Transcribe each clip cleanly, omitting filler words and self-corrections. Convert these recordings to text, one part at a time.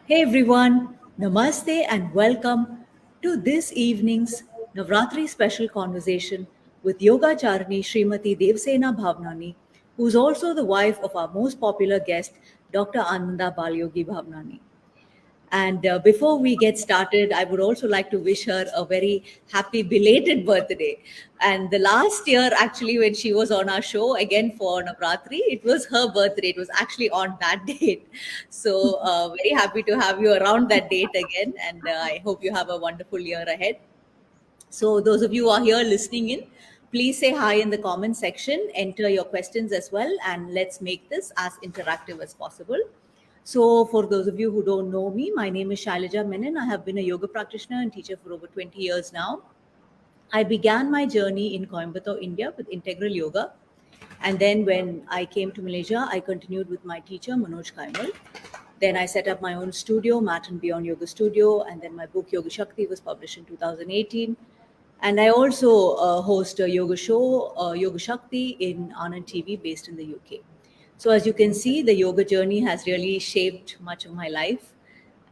Hey everyone, Namaste and welcome to this evening's Navratri special conversation with Yogacharani Srimati Devsena Bhavnani, who's also the wife of our most popular guest, Dr. Ananda Balyogi Bhavnani. And before we get started, I would also like to wish her a very happy belated birthday. And the last year, actually, when she was on our show again for Navratri, it was her birthday. It was actually on that date. So, very happy to have you around that date again. And I hope you have a wonderful year ahead. So, those of you who are here listening in, please say hi in the comment section, enter your questions as well, and let's make this as interactive as possible. So, for those of you who don't know me, my name is Shailaja Menon. I have been a yoga practitioner and teacher for over 20 years now. I began my journey in Coimbatore, India with integral yoga. And then when I came to Malaysia, I continued with my teacher, Manoj Kaimal. Then I set up my own studio, Mat and Beyond Yoga Studio. And then my book, Yoga Shakti, was published in 2018. And I also host a yoga show, Yoga Shakti, in Anand TV based in the UK. So, as you can see, the yoga journey has really shaped much of my life.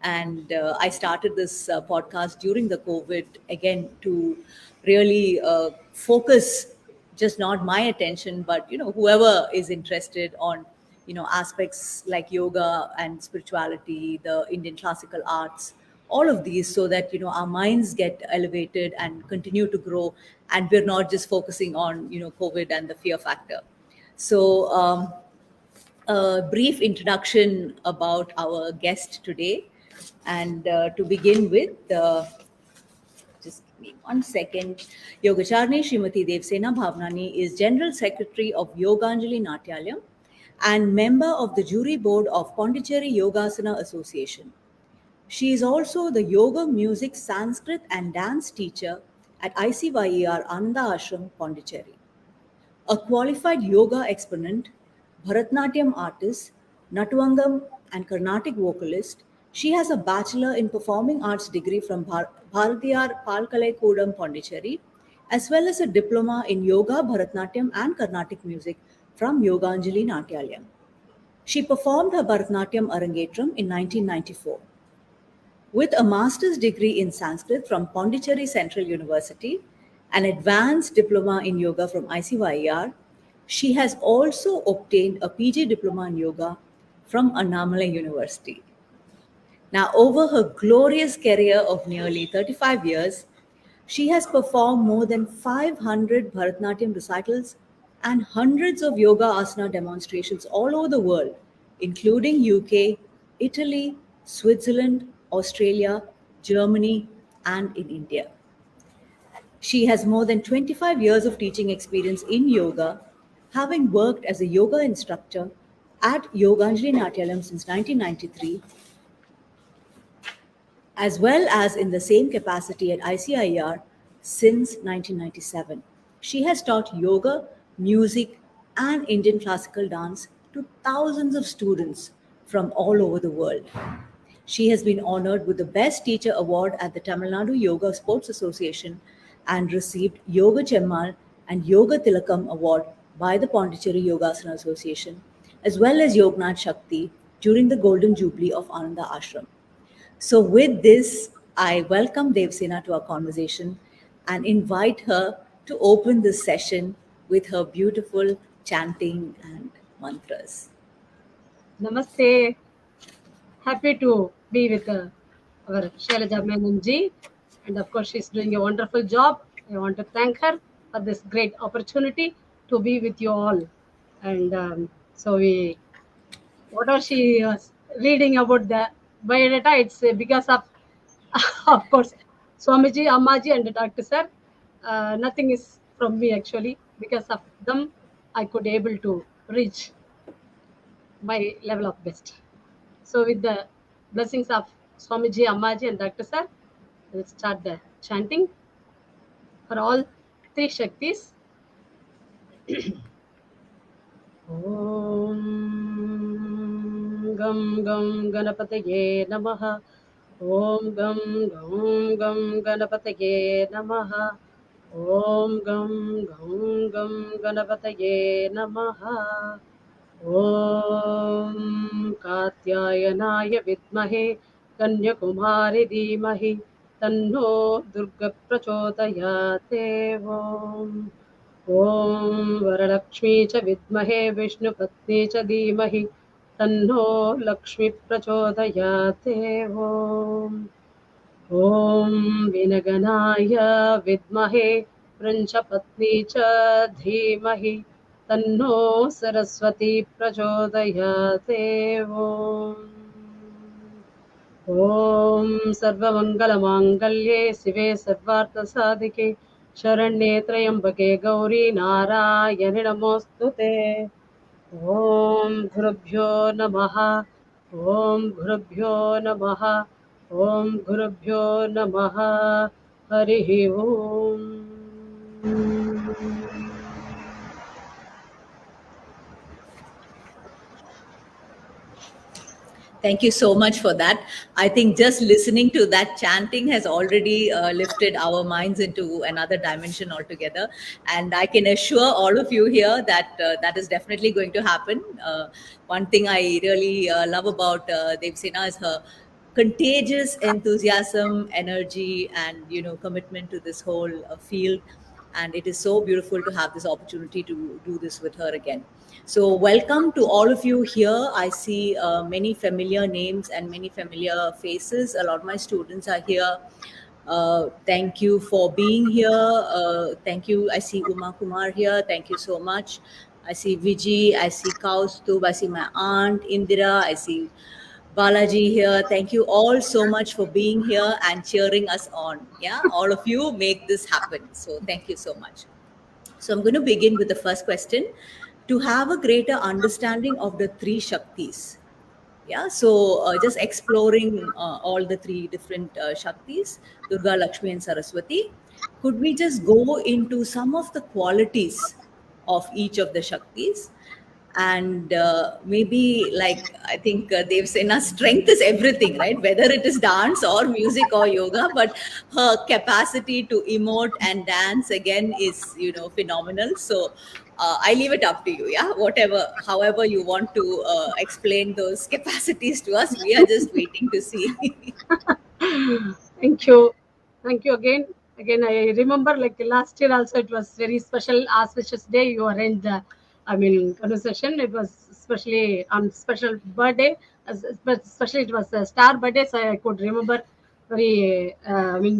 And I started this podcast during the COVID again to really focus just not my attention, but whoever is interested on aspects like yoga and spirituality, the Indian classical arts, all of these, so that our minds get elevated and continue to grow, and we're not just focusing on COVID and the fear factor. So. A brief introduction about our guest today. And to begin with, just give me 1 second. Yogacharni Srimati Devsena Bhavnani is General Secretary of Yoganjali Natyalayam and member of the jury board of Pondicherry Yogasana Association. She is also the yoga, music, Sanskrit, and dance teacher at ICYER Ananda Ashram, Pondicherry. A qualified yoga exponent, Bharatnatyam artist, Natwangam, and Carnatic vocalist, she has a Bachelor in Performing Arts degree from Bharatiyar Palkalai Kodam, Pondicherry, as well as a diploma in Yoga, Bharatnatyam, and Carnatic music from Yoganjali Natyalayam. She performed her Bharatnatyam Arangetram in 1994. With a master's degree in Sanskrit from Pondicherry Central University, an advanced diploma in yoga from ICYER, she has also obtained a PG diploma in yoga from Annamalai University. Now, over her glorious career of nearly 35 years, she has performed more than 500 Bharatanatyam recitals and hundreds of yoga asana demonstrations all over the world, including UK, Italy, Switzerland, Australia, Germany, and in India. She has more than 25 years of teaching experience in yoga, having worked as a yoga instructor at Yoganjali Natyalam since 1993, as well as in the same capacity at ICIR since 1997. She has taught yoga, music, and Indian classical dance to thousands of students from all over the world. She has been honored with the Best Teacher Award at the Tamil Nadu Yoga Sports Association and received Yoga Chemmal and Yoga Tilakam Award by the Pondicherry Yogasana Association, as well as Yognath Shakti during the Golden Jubilee of Ananda Ashram. So, with this, I welcome Devsena to our conversation and invite her to open this session with her beautiful chanting and mantras. Namaste. Happy to be with our Shailaja Menon ji. And of course, she's doing a wonderful job. I want to thank her for this great opportunity to be with you all. And whatever she was reading about the biodata, it's because of, of course, Swamiji, Ammaji, and Dr. Sir. Nothing is from me actually. Because of them, I could able to reach my level of best. So, with the blessings of Swamiji, Ammaji, and Dr. Sir, we'll start the chanting for all three Shaktis. Om Gam Gam Ganapataye Namaha. Om Gam Gam Gam Ganapataye Namaha. Om Gam Gam Gam Ganapataye Namaha. Om Katyayanaaya Vidmahe Kanyakumari धीमहि तन्नो दुर्गा प्रचोदयात्। ॐ वरलक्ष्मी च विद्महे विष्णुपत्नी च धीमहि तन्नो लक्ष्मी प्रचोदयात्। ॐ विनगनाय विद्महे वृंशपत्नी च धीमहि तन्नो सरस्वती प्रचोदयात्। ॐ सर्वमङ्गलमाङ्गल्ये शिवे सर्वार्थसाधिके शरण्ये त्र्यम्बके गौरी नारायणि नमोऽस्तु ते। ॐ गुरुभ्यो नमः। ॐ गुरुभ्यो नमः। ॐ गुरुभ्यो नमः। हरिः ओम्। Thank you so much for that. I think just listening to that chanting has already lifted our minds into another dimension altogether. And I can assure all of you here that that is definitely going to happen. One thing I really love about Devsena is her contagious enthusiasm, energy, and commitment to this whole field. And it is so beautiful to have this opportunity to do this with her again. So, welcome to all of you here. I see many familiar names and many familiar faces. A lot of my students are here. Thank you for being here. Thank you. I see Uma Kumar here. Thank you so much. I see Viji. I see Kaustub. I see my aunt Indira. I see Balaji here. Thank you all so much for being here and cheering us on. Yeah, all of you make this happen. So, thank you so much. So I'm going to begin with the first question. To have a greater understanding of the three Shaktis. Yeah, so just exploring all the three different Shaktis, Durga, Lakshmi, and Saraswati. Could we just go into some of the qualities of each of the Shaktis? And maybe, like, I think they've said now strength is everything, right? Whether it is dance or music or yoga, but her capacity to emote and dance again is phenomenal. So I leave it up to you. Yeah, whatever, however you want to explain those capacities to us, we are just waiting to see. Thank you. Thank you again. Again, I remember like last year also it was very special auspicious day you arranged. Conversation. It was especially on special birthday. But especially it was a star birthday, so I could remember very.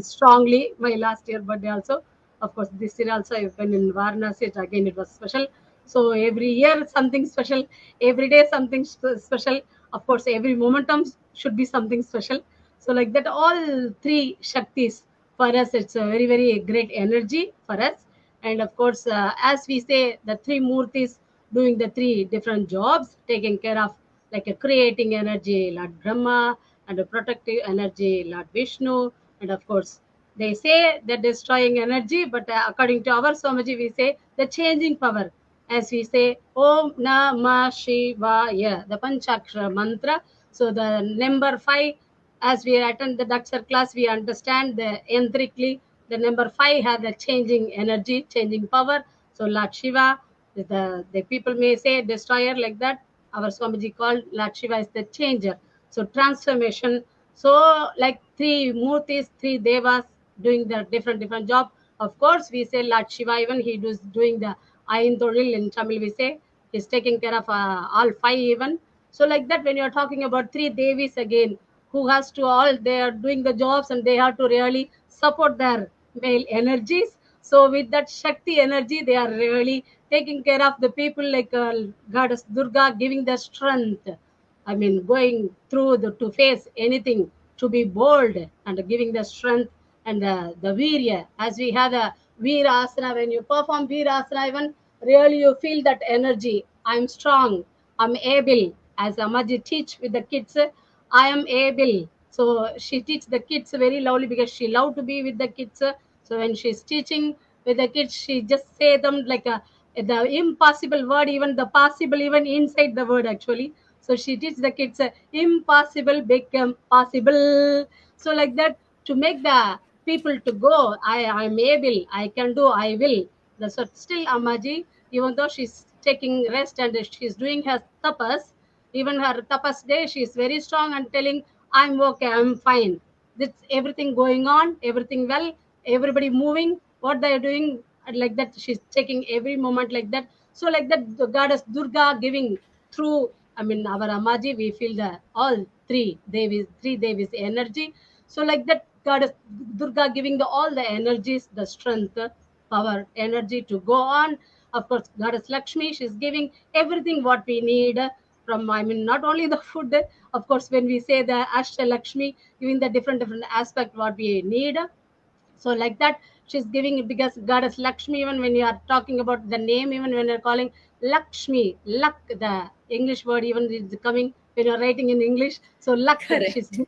Strongly my last year birthday also. Of course, this year also I've been in Varanasi. Again, it was special. So every year something special. Every day something special. Of course, every momentum should be something special. So like that, all three Shaktis for us, it's a very, very great energy for us. And of course, as we say, the three Murtis doing the three different jobs, taking care of like a creating energy, Lord Brahma, and a protective energy, Lord Vishnu, and of course, they say the destroying energy, but according to our Swamiji, we say the changing power. As we say, Om Namah Shivaya, the Panchakshara mantra. So the number 5, as we attend the Daksar class, we understand the yantrically the number 5 has the changing energy, changing power. So Lord Shiva, the people may say destroyer like that. Our Swamiji called Lord Shiva is the changer. So transformation. So like three Murtis, three Devas doing the different job. Of course, we say Lord Shiva, even he is doing the Ayindoril in Tamil, we say he's taking care of all 5 even. So like that, when you're talking about three Devis again, who has to all, they are doing the jobs and they have to really support their male energies. So with that Shakti energy, they are really taking care of the people like Goddess Durga, giving the strength. Going through to face anything, to be bold and giving the strength and the virya. As we have a Veera Asana, when you perform Veera Asana, even really you feel that energy. I'm strong. I'm able. As Amaji teach with the kids, I am able. So she teach the kids very loudly because she love to be with the kids. So when she's teaching with the kids, she just say them like the impossible word, even the possible, even inside the word actually. So she teach the kids impossible become possible. So like that, to make the people to go, I'm able, I can do, I will. So still Amaji, even though she's taking rest and she's doing her tapas, even her tapas day, she is very strong and telling, I'm okay, I'm fine. That's everything going on, everything well, everybody moving, what they're doing, and like that, she's taking every moment like that. So like that, the goddess Durga giving through, I mean, our Amaji, we feel the all three Devis energy. So like that, goddess Durga giving the all the energies, the strength, power, energy to go on. Of course, goddess Lakshmi, she's giving everything what we need from, I mean, not only the food. Of course, when we say the Ashta Lakshmi, giving the different aspect what we need. So like that, she's giving it because goddess Lakshmi, even when you are talking about the name, even when you're calling Lakshmi, luck, the English word even is coming when you're writing in English. So luck, she's Correct. giving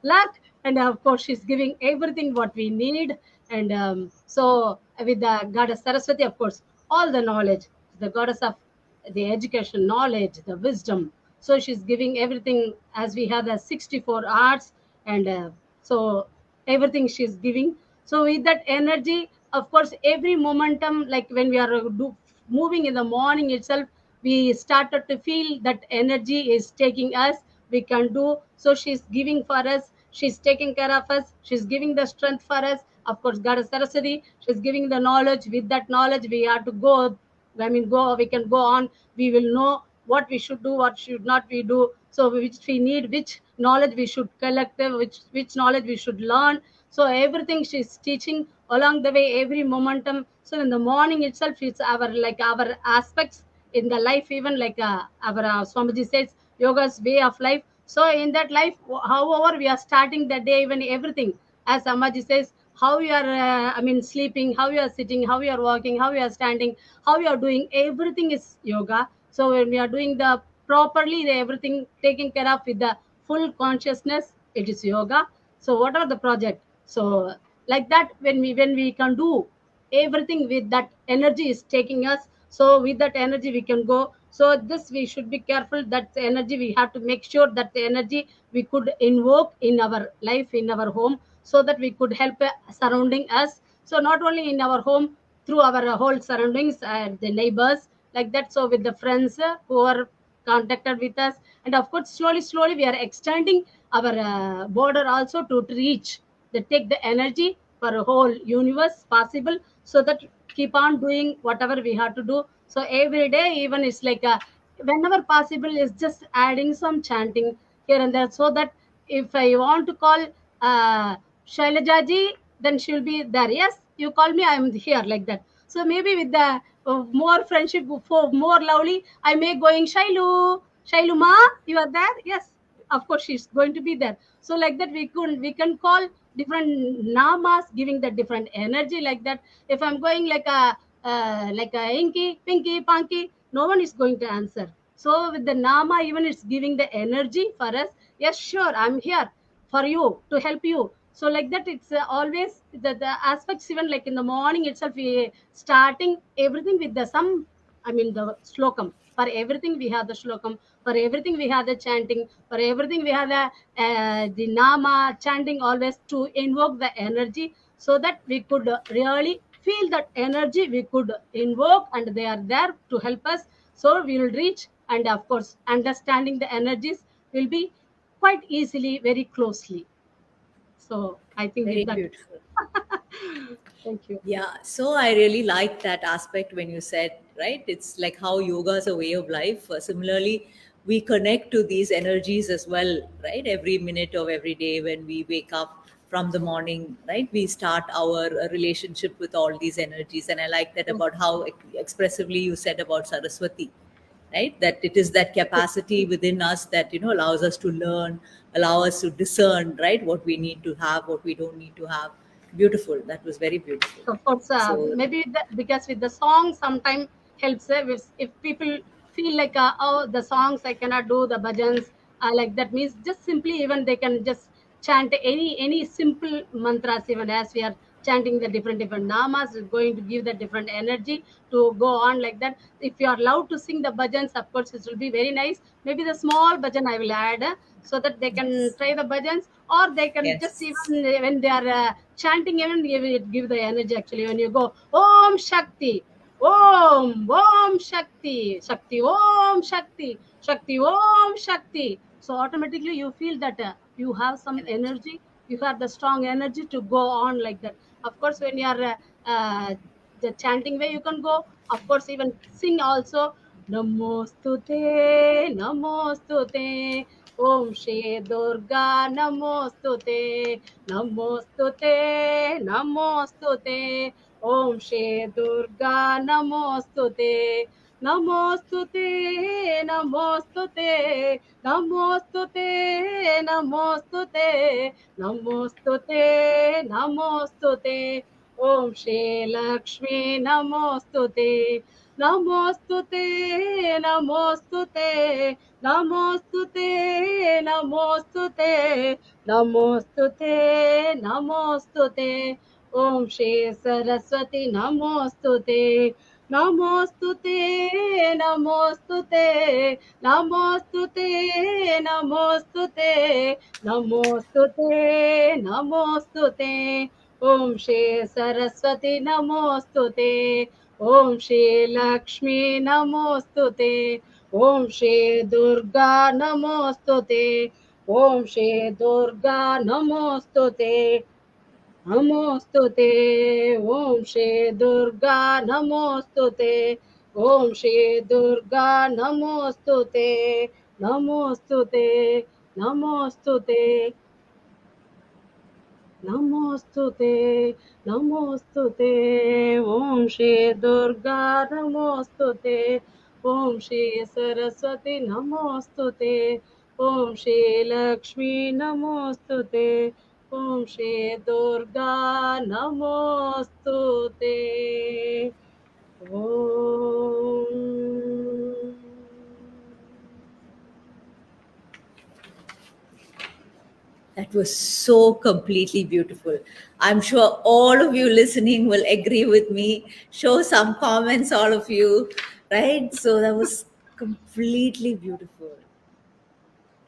luck, and of course she's giving everything what we need. And so with the goddess Saraswati, of course, all the knowledge, the goddess of the education, knowledge, the wisdom. So she's giving everything as we have the 64 arts, and so everything she's giving. So with that energy, of course, every momentum, like when we are moving in the morning itself, we started to feel that energy is taking us. We can do. So she's giving for us. She's taking care of us. She's giving the strength for us. Of course, Goddess Saraswati, she's giving the knowledge. With that knowledge, we have to go. I mean, go. We can go on. We will know what we should do, what should not we do. So which we need, which knowledge we should collect, which knowledge we should learn. So everything she's teaching along the way, every momentum. So in the morning itself, it's our like our aspects in the life, even like our Swamiji says, yoga's way of life. So in that life, however we are starting the day, even everything, as Amaji says, how you are, I mean, sleeping, how you are sitting, how you are walking, how you are standing, how you are doing, everything is yoga. So when we are doing the properly, everything taken care of with the full consciousness, it is yoga. So what are the project? So like that, when we can do everything with that energy is taking us. So with that energy we can go. So this we should be careful that the energy we have to make sure that the energy we could invoke in our life, in our home, so that we could help surrounding us. So not only in our home, through our whole surroundings, the neighbors, like that. So with the friends who are contacted with us, and of course slowly we are extending our border also to reach they take the energy for a whole universe possible, so that keep on doing whatever we have to do. So every day, even it's like whenever possible, is just adding some chanting here and there, so that if I want to call Shailaja ji, then she'll be there. Yes, you call me, I'm here, like that. So maybe with the more friendship, for more lovely, I may going Shailu ma, you are there? Yes, of course she's going to be there. So like that, we can call different namas, giving the different energy, like that. If I'm going like a inky pinky punky, no one is going to answer. So with the nama, even it's giving the energy for us. Yes, sure, I'm here for you to help you. So like that, it's always the aspects, even like in the morning itself, we starting everything with the some, I mean, the slokam. For everything we have the slokam, for everything we have the chanting, for everything we have the nama chanting, always to invoke the energy, so that we could really feel that energy we could invoke, and they are there to help us. So we will reach, and of course understanding the energies will be quite easily, very closely. So I think with Very that, beautiful. thank you. Yeah, so I really like that aspect when you said, right? It's like how yoga is a way of life. Similarly, we connect to these energies as well, right? Every minute of every day when we wake up from the morning, right? We start our relationship with all these energies. And I like that about how expressively you said about Saraswati, right? That it is that capacity within us that, allows us to learn, allow us to discern, right? What we need to have, what we don't need to have. Beautiful. That was very beautiful. Of course, So maybe because with the song, sometimes helps if people feel like oh, the songs I cannot do the bhajans, like that means just simply even they can just chant any simple mantras, even as we are chanting the different namas is going to give the different energy to go on, like that. If you are allowed to sing the bhajans, of course it will be very nice. Maybe the small bhajan I will add, so that they can yes, try the bhajans, or they can just yes, even when they are chanting, even give the energy. Actually, when you go Om Shakti, Om Shakti, Shakti Om Shakti, Shakti Om Shakti. So automatically you feel that you have some energy, you have the strong energy to go on like that. Of course, when you are the chanting way, you can go. Of course, even sing also. Namostute, namostute, Om Shri Durga, namostute, namostute, namostute, Om Shri Durga, namostute, namostute, namostute, namostute, namostute, namostute, namostute, Om Shri Lakshmi, namostute, namostute, namostute, namostute, namostute, namostute, namostute, Om Shri Saraswati, namostute, namostute, namostute, namostute, namostute, namostute, namostute, Om Shri Saraswati, namostute, Om Shri Lakshmi, namostute, Om Shri Durga, namostute, Om Shri Durga, namostute, namostute, Om Shri Durga, namostute, Om Shri Durga, namostute, namostute, namostute, namostute, namostute, Om Shri Durga, namostute, Om Shri Saraswati, namostute, Om Shri Lakshmi, namostute, Om Shri Durga, namostute. Om. That was so completely beautiful. I'm sure all of you listening will agree with me. Show some comments, all of you, right? So that was completely beautiful. All,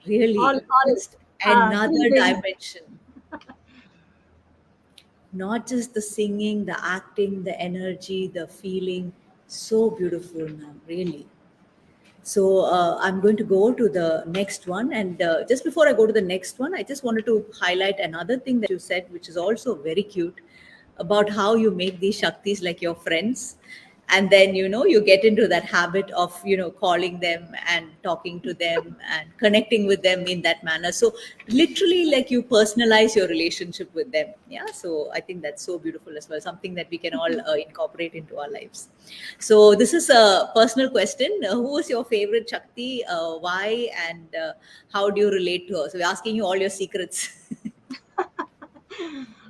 Really, all just another children. dimension. Not just the singing, the acting, the energy, the feeling. So beautiful, ma'am, really. So I'm going to go to the next one. And just before I go to the next one, I just wanted to highlight another thing that you said, which is also very cute, about how you make these Shaktis like your friends. And then, you get into that habit of, calling them and talking to them and connecting with them in that manner. So literally, like, you personalize your relationship with them. Yeah. So I think that's so beautiful as well. Something that we can all incorporate into our lives. So this is a personal question. Who is your favorite Shakti? Why? And how do you relate to her? So we're asking you all your secrets.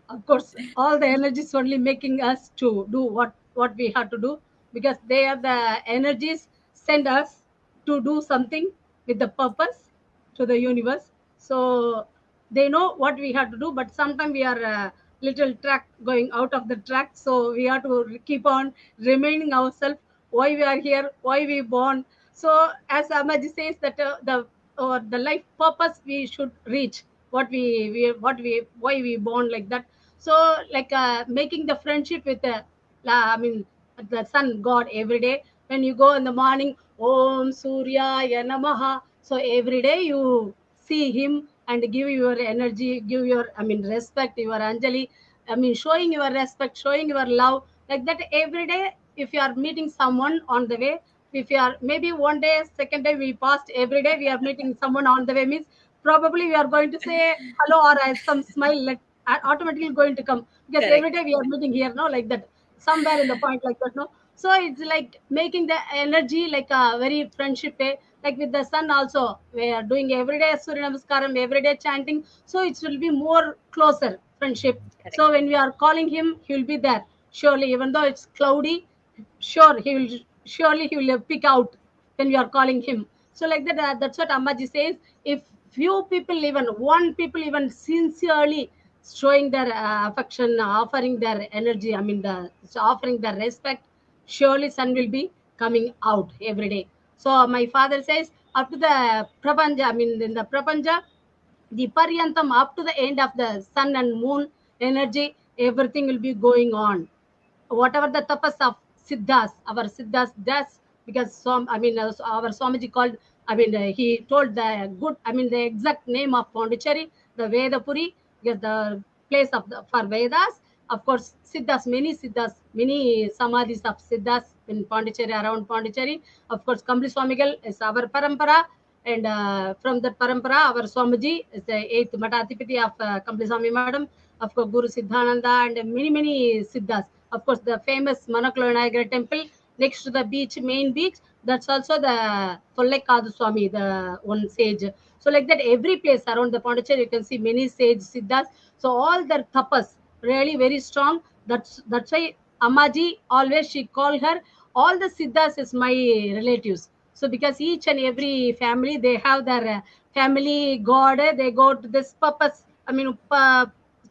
Of course, all the energies only making us to do what we have to do, because they are the energies send us to do something with the purpose to the universe. So they know what we have to do, but sometimes we are little track going out of the track, so we have to keep on remaining ourselves why we are here, why we born. So as Amaji says that the life purpose we should reach, what we why we born like that. So like making the friendship with the I mean the sun god every day. When you go in the morning, Om Surya Namaha, so every day you see him and give your energy, give your respect, your anjali, showing your respect, showing your love like that every day. If you are meeting someone on the way, if you are maybe one day, second day we passed, every day we are meeting someone on the way means probably we are going to say hello or some smile, like automatically going to come, because every Correct. day we are meeting here, no, like that, somewhere in the point like that, no. So it's like making the energy like a very friendship way. Like with the sun also, we are doing every day Surya Namaskaram, every day chanting, so it will be more closer friendship. Correct. So when we are calling him, he will be there surely, even though it's cloudy, sure he will, surely he will pick out when we are calling him. So like that, that's what Ammaji says. If few people, even one people, even sincerely showing their affection, offering their energy, the offering their respect, surely sun will be coming out every day. So my father says, up to the prapanja, in the prapanja, the paryantam, up to the end of the sun and moon energy, everything will be going on. Whatever the tapas of siddhas, our siddhas does, because our Swamiji called I mean, he told the good, I mean, the exact name of Pondicherry, the Vedapuri, because the place of the for Vedas. Of course, Siddhas, many samadhis of Siddhas in Pondicherry, around Pondicherry. Of course, Kambli Swamigal is our parampara, and from that parampara, our Swamiji is the eighth Matathipati of Kambli Swami Madam. Of course, Guru Siddhananda and many Siddhas. Of course, the famous Manakula Vinayagara temple next to the beach, main beach. That's also the Pollekadu Swami, the one sage. So like that, every place around the Pondicherry, you can see many sage Siddhas. So all their tapas really very strong. That's why Ammaji always she call her. All the Siddhas is my relatives. So because each and every family they have their family god, they go to this purpose. I mean,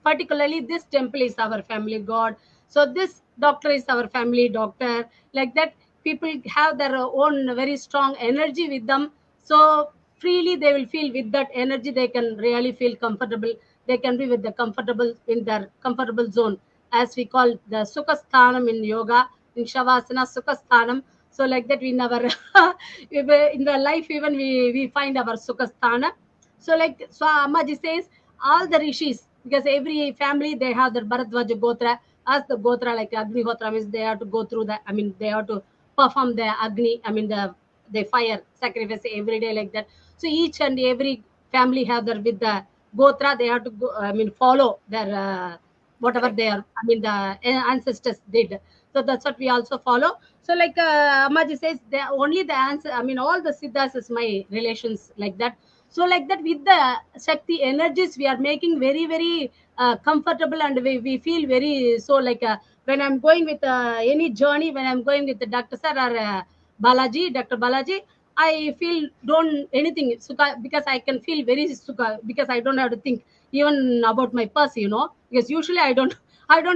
particularly this temple is our family god. So this doctor is our family doctor. Like that, people have their own very strong energy with them. So freely they will feel with that energy. They can really feel comfortable. They can be with the comfortable in their comfortable zone, as we call the Sukhasthanam in yoga, in Shavasana Sukhasthanam. So like that, we never in the life even we find our Sukhasthana. So like so Ammaji says, all the rishis, because every family they have their Bharadwaja Gotra, as the Gotra like Agnihotra means they have to go through the, I mean they have to perform the Agni, I mean the fire sacrifice every day like that. So each and every family have their with the Gotra, they have to go, I mean follow their whatever Correct. they are, I mean the ancestors did. So that's what we also follow. So like Amaji says, only the answer, I mean all the Siddhas is my relations like that. So like that, with the Shakti energies, we are making very very comfortable, and we feel very so like when I'm going with any journey, when I'm going with the Dr. Sir or Balaji, Dr. Balaji, I feel don't anything sukha, because I can feel very sukha, because I don't have to think even about my purse, because usually I don't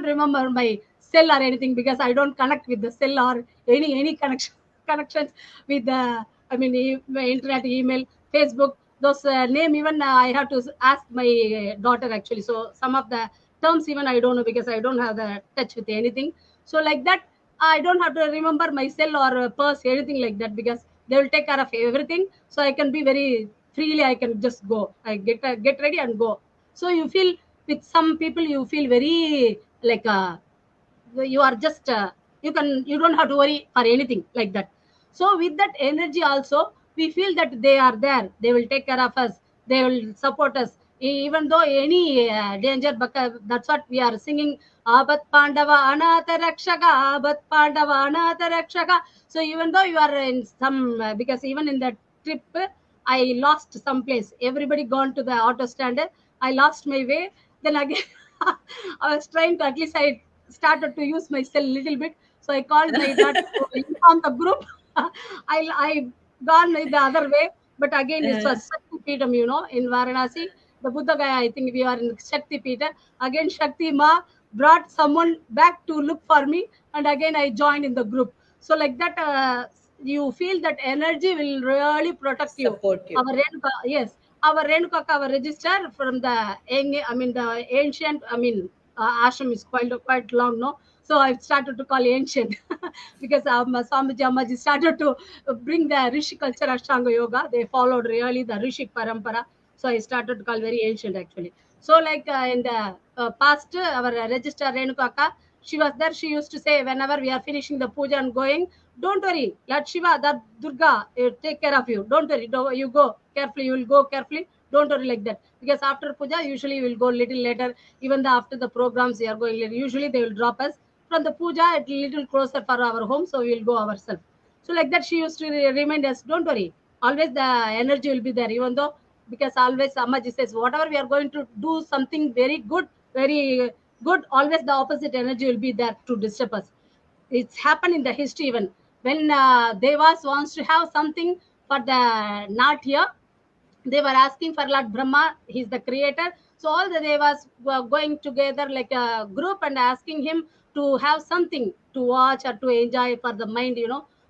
remember my cell or anything, because I don't connect with the cell or any connections with the, I mean my internet, email, Facebook, those name even I have to ask my daughter actually. So some of the terms even I don't know, because I don't have the touch with anything. So like that, I don't have to remember my cell or purse, anything like that, because they will take care of everything. So I can be very freely, I can just go, I get ready and go. So you feel with some people you feel very like you are just you don't have to worry for anything like that. So with that energy also, we feel that they are there, they will take care of us, they will support us. Even though any danger, that's what we are singing, abat pandava anatha rakshaka, abat pandava anatha rakshaka. So even though you are in some because even in that trip I lost some place, everybody gone to the auto stand, I lost my way. Then again I was trying to, at least I started to use my cell a little bit. So I called my daughter to inform the group. I gone the other way, but again it Uh, was Shakti Peetam, in Varanasi. The Buddha Gaya, I think we are in Shakti Peeta. Again, Shakti Ma brought someone back to look for me, and again I joined in the group. So like that, you feel that energy will really protect you. Support Our you. Renuka, yes, our Renuka, our register from the I mean the ancient, I mean ashram is quite long, no? So I started to call ancient because Swamiji Ammaji started to bring the Rishi culture Ashtanga Yoga. They followed really the Rishi Parampara. So I started to call very ancient actually. So like in the past, our register Renukaka, she was there. She used to say whenever we are finishing the puja and going, don't worry, let Shiva, that Durga, take care of you. Don't worry, you go carefully. You will go carefully. Don't worry like that. Because after puja, usually we will go little later. Even after the programs, we are going later. Usually they will drop us from the puja a little closer for our home, so we will go ourselves. So like that, she used to remind us, don't worry, always the energy will be there, even though, because always Ammaji says, whatever we are going to do something very good, always the opposite energy will be there to disturb us. It's happened in the history even when Devas wants to have something for the not here, they were asking for Lord Brahma, he's the creator. So all the devas were going together like a group and asking him to have something to watch or to enjoy for the mind,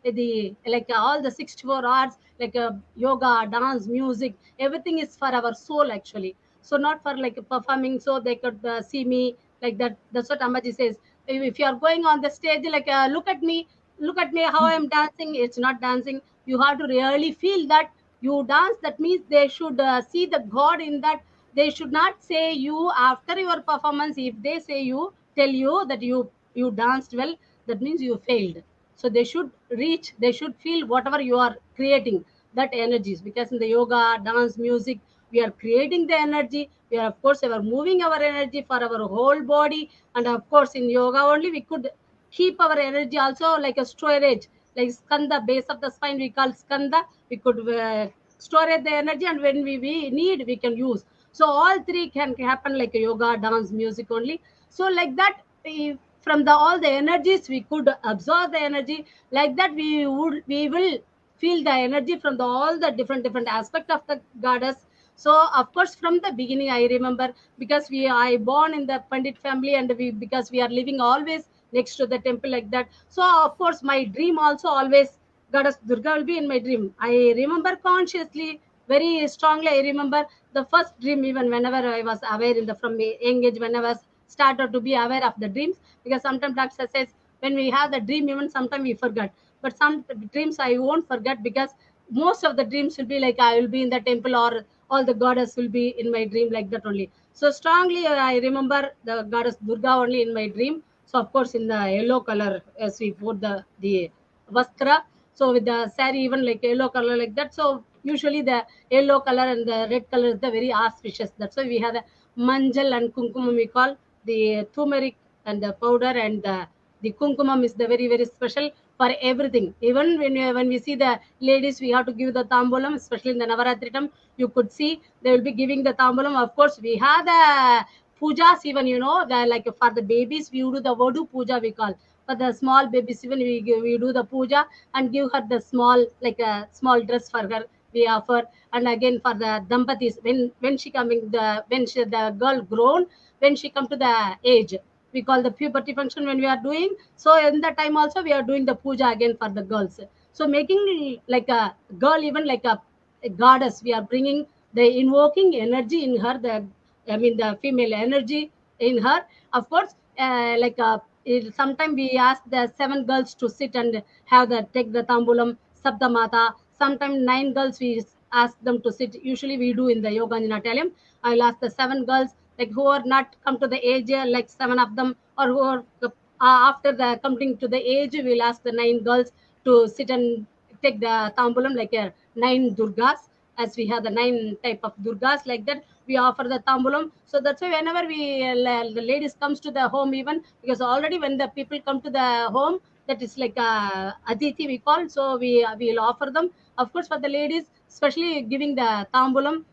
the like all the 64 hours, like yoga, dance, music, everything is for our soul actually. So not for like performing, so they could see me like that. That's what Ambaji says. If you are going on the stage, like look at me how I'm dancing. It's not dancing. You have to really feel that You dance, that means they should see the God in that. They should not say you after your performance. If they say you, tell you that you danced well, that means you failed. So they should reach, they should feel whatever you are creating, that energies. Because in the yoga, dance, music, we are creating the energy. We are, of course, we are moving our energy for our whole body. And of course, in yoga only we could keep our energy also like a storage, like skanda, base of the spine we call skanda. We could store the energy, and when we need, we can use. So all three can happen like a yoga, dance, music only. So like that, from the all the energies we could absorb the energy. Like that, we will feel the energy from the all the different aspect of the goddess. So of course, from the beginning I remember, because I born in the Pandit family, and we, because we are living always next to the temple like that. So of course my dream also always goddess Durga will be in my dream. I remember consciously, very strongly. I remember the first dream, even whenever I was aware in the from a young age, when I was started to be aware of the dreams. Because sometimes doctor says, when we have the dream, even sometimes we forget. But some dreams I won't forget, because most of the dreams will be like I will be in the temple, or all the goddess will be in my dream, like that only. So strongly I remember the goddess Durga only in my dream. So of course in the yellow color, as we put the vastra, so with the sari even like yellow color like that. So usually the yellow color and the red color is the very auspicious. That's why we have the manjal and kumkumam, we call the turmeric and the powder, and the kumkumam is the very very special for everything. Even when we see the ladies, we have to give the tambulam, especially in the Navaratri time. You could see they will be giving the tambulam. Of course, we have the pujas, even the, like for the babies we do the vodu puja, we call. For the small babies, even we do the puja and give her the small, like a small dress for her we offer. And again for the dampatis, when she coming, the girl grown, when she come to the age, we call the puberty function when we are doing. So in that time also we are doing the puja again for the girls. So making like a girl, even like a goddess, we are bringing the invoking energy in her, the, I mean, the female energy in her. Of course, sometimes we ask the seven girls to sit and have the take the tambulam sabdamata. Sometimes nine girls we ask them to sit. Usually we do in the yoga Natalium. I'll ask the seven girls, like who are not come to the age, like seven of them, or who are after the coming to the age, we'll ask the nine girls to sit and take the tambulam, like nine durgas, as we have the nine type of durgas, like that we offer the tambulam. So that's why whenever the ladies comes to the home, even because already when the people come to the home, that is like aditi we call. So will offer them, of course, for the ladies, especially giving the tambulam.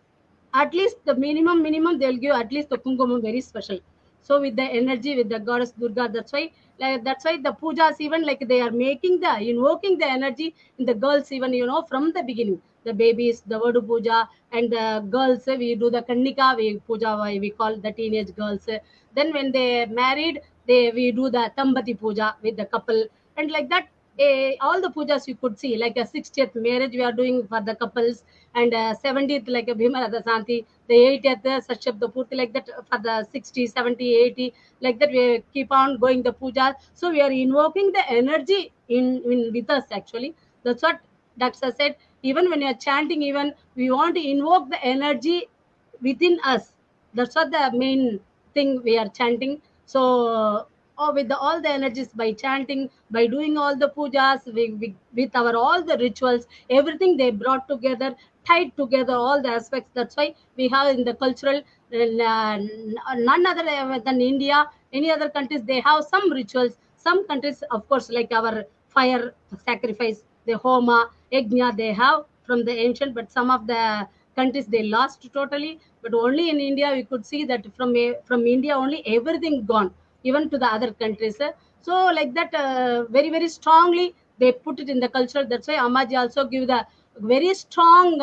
At least the minimum they'll give at least the kumkumam, very special. So with the energy, with the goddess Durga, that's why the pujas, even like they are making the invoking the energy in the girls, even from the beginning, the babies, the Vadu puja. And the girls, we do the Kannika we puja, we call the teenage girls. Then when they married, we do the Tambati puja with the couple. And like that, all the pujas you could see, like a 60th marriage we are doing for the couples. And 70th like a Bhima Radha Santi, the 80th Sachabda Purti, like that for the 60, 70, 80, like that we keep on going the puja. So we are invoking the energy in with us actually. That's what Daksa said. Even when you are chanting, even we want to invoke the energy within us. That's what the main thing we are chanting. So with all the energies, by chanting, by doing all the pujas, with our all the rituals, everything they brought together, tied together all the aspects. That's why we have in the cultural, none other than India. Any other countries, they have some rituals. Some countries, of course, like our fire sacrifice, the homa, yajna, they have from the ancient. But some of the countries they lost totally. But only in India we could see that from India only everything gone, even to the other countries. So like that, very very strongly they put it in the culture. That's why Ammaji also give the very strong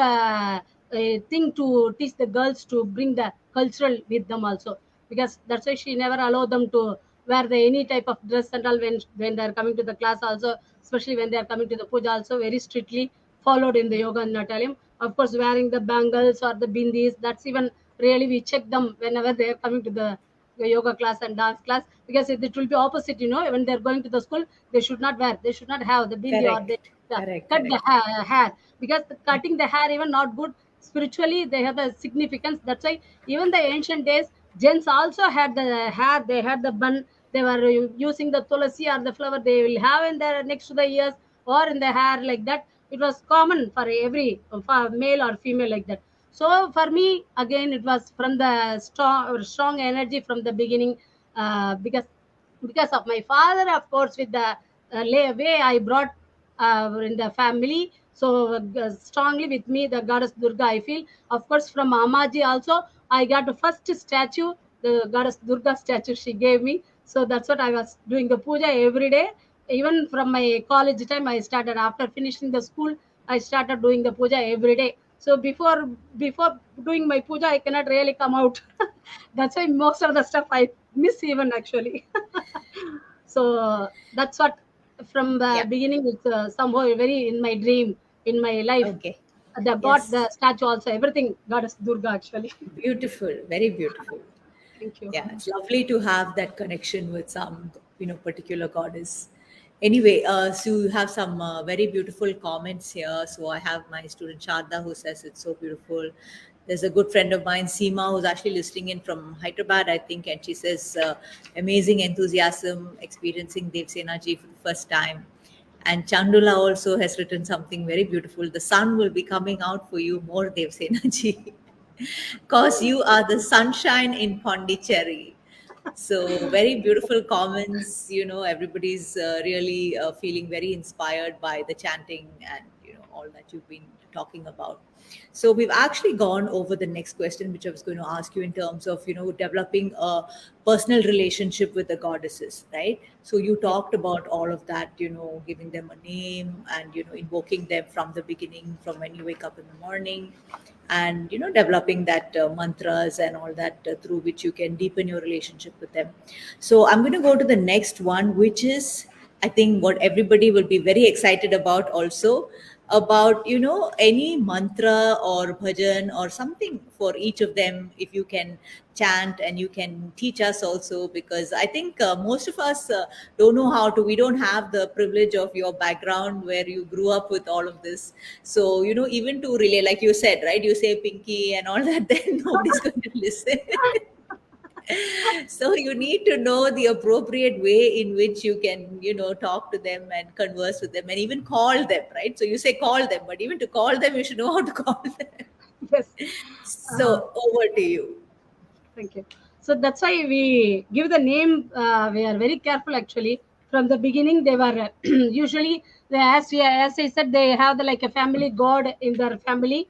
thing to teach the girls to bring the cultural with them also. Because that's why she never allowed them to wear the any type of dress and all, when they are coming to the class also, especially when they are coming to the puja also, very strictly followed in the yoga Natalium. Of course, wearing the bangles or the bindis, that's even really we check them whenever they are coming to the yoga class and dance class. Because it will be opposite, when they're going to the school, they should not wear, they should not have the bindi, or they Correct. Correct. cut the Correct. hair. because cutting the hair even not good. Spiritually, they have a significance. That's why even the ancient days, gents also had the hair. They had the bun. They were using the tulasi or the flower. They will have in their next to the ears or in the hair like that. It was common for every for male or female like that. So for me, again, it was from the strong energy from the beginning, because of my father, of course, with the way I brought in the family. So strongly with me, the goddess Durga, I feel. Of course, from Amaji also, I got the first statue, the goddess Durga statue she gave me. So that's what I was doing the puja every day. Even from my college time, I started after finishing the school. I started doing the puja every day. So before doing my puja, I cannot really come out. That's why most of the stuff I miss even actually. So that's what from the Yeah. beginning it's somehow very in my dream in my life. Okay. The god, the Yes. statue also, everything goddess Durga actually. Beautiful. Very beautiful. Thank you. Yeah, it's lovely to have that connection with some, particular goddess. Anyway, so you have some very beautiful comments here. So I have my student Sharda who says it's so beautiful. There's a good friend of mine, Seema, who's actually listening in from Hyderabad, I think, and she says amazing enthusiasm experiencing Devsena ji for the first time. And Chandula also has written something very beautiful. The sun will be coming out for you more, Devsena ji. Because you are the sunshine in Pondicherry. So very beautiful comments. Everybody's really feeling very inspired by the chanting and all that you've been talking about. So we've actually gone over the next question, which I was going to ask you in terms of developing a personal relationship with the goddesses, right? So you Yeah. talked about all of that, giving them a name and invoking them from the beginning, from when you wake up in the morning, and developing that mantras and all that through which you can deepen your relationship with them. So I'm going to go to the next one, which is, I think, what everybody will be very excited about also, about any mantra or bhajan or something for each of them, if you can chant and you can teach us also, because I think most of us don't know how to. We don't have the privilege of your background where you grew up with all of this. So even to relay, like you said, right, you say pinky and all that, then nobody's going to listen. So you need to know the appropriate way in which you can talk to them and converse with them and even call them, right? So you say call them, but even to call them you should know how to call them. Yes. Uh, So over to you. Thank you. So that's why we give the name. We are very careful actually. From the beginning, they were usually as I said, they have like a family god in their family.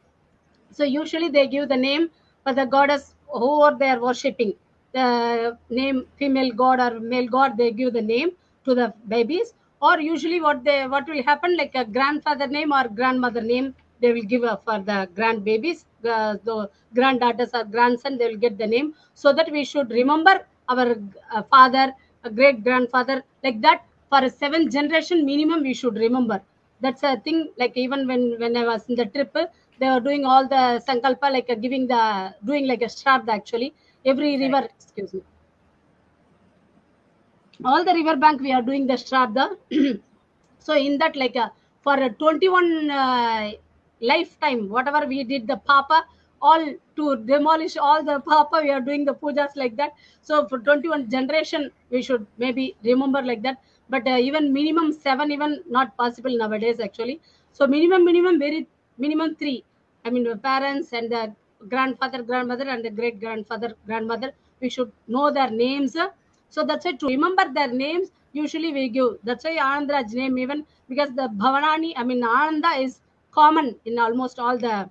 So usually they give the name for the goddess who they are worshipping. The name female god or male god, they give the name to the babies. Or usually what will happen, like a grandfather name or grandmother name, they will give for the grandbabies, the granddaughters or grandson, they will get the name, so that we should remember our father, great grandfather, like that. For a 7th generation minimum, we should remember. That's a thing. Like even when I was in the trip, they were doing all the sankalpa, like giving the doing like a shraddha actually. Every river, Correct. excuse me, all the river bank we are doing the shraddha. So in that, like for a 21 lifetime, whatever we did the papa, all to demolish all the papa, we are doing the pujas like that. So for 21 generation we should maybe remember like that. But even minimum 7 even not possible nowadays actually. So minimum very minimum 3. I mean the parents and the grandfather, grandmother, and the great grandfather, grandmother, we should know their names. So that's why to remember their names, usually we give. That's why Anandra's name even, because the Bhavanani, I mean Ananda is common in almost all the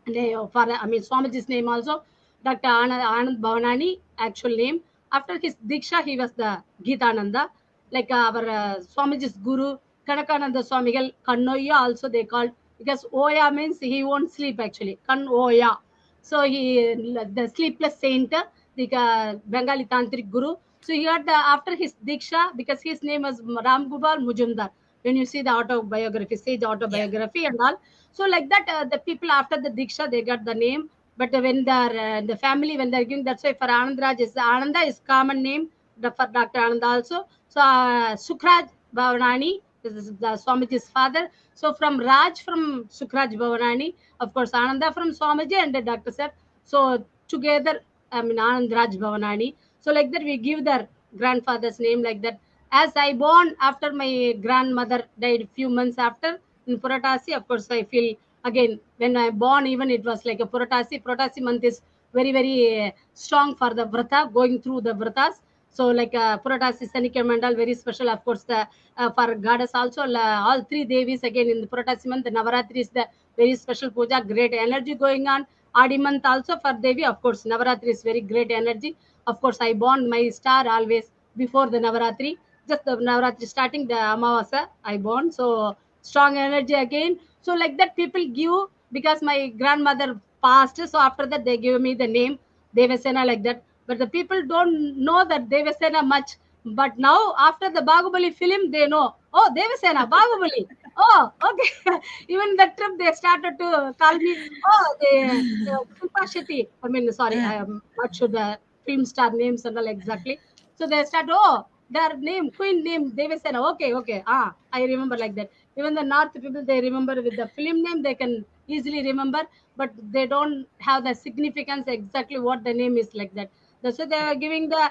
for I mean Swamiji's name also. Dr. Anand Bhavanani, actual name. After his Diksha, he was the Geetananda. Like our Swamiji's Guru, Kanakananda Swamigal, Kannoya also they called, because Oya means he won't sleep actually. Kan Oya. So he, the sleepless saint, the Bengali Tantric Guru. So he had the, after his Diksha, because his name was Ram Gopal Mujumdar. When you see the autobiography, sage Yeah. autobiography and all. So like that, the people after the Diksha, they got the name. But when they're the family, when they're giving, that's why for Anandraj, is Ananda is common name, for Dr. Ananda also. So Sukraj Bhavanani, This is the Swamiji's father. So from Raj from Sukraj Bhavanani, of course Ananda from Swamiji and the Dr. Sir. So together, I mean Anand Raj Bhavanani. So like that we give their grandfather's name like that. As I born after my grandmother died few months after in Puratasi, of course I feel again when I born even it was like a Puratasi. Puratasi month is very very strong for the vrata, going through the vratas. So like Puratasi Sanikya Mandal, very special. Of course, the for goddess also, all three Devis again in the Puratasi month, the Navaratri is the very special puja, great energy going on. Adi month also for Devi, of course, Navaratri is very great energy. Of course, I born my star always before the Navaratri. Just the Navaratri starting, the Amavasa, I born. So strong energy again. So like that, people give because my grandmother passed. So after that, they give me the name Devasena like that. But the people don't know that Devasena much. But now, after the Bahubali film, they know. Oh, Devasena, Bahubali. Oh, okay. Even that trip, they started to call me. Oh, Shilpa Shetty. I mean, sorry, I am not sure the film star names and all exactly. So they start. Oh, their name, Queen name, Devasena. Okay, okay. I remember like that. Even the North people, they remember with the film name, they can easily remember, but they don't have the significance exactly what the name is like that. That's why they are giving the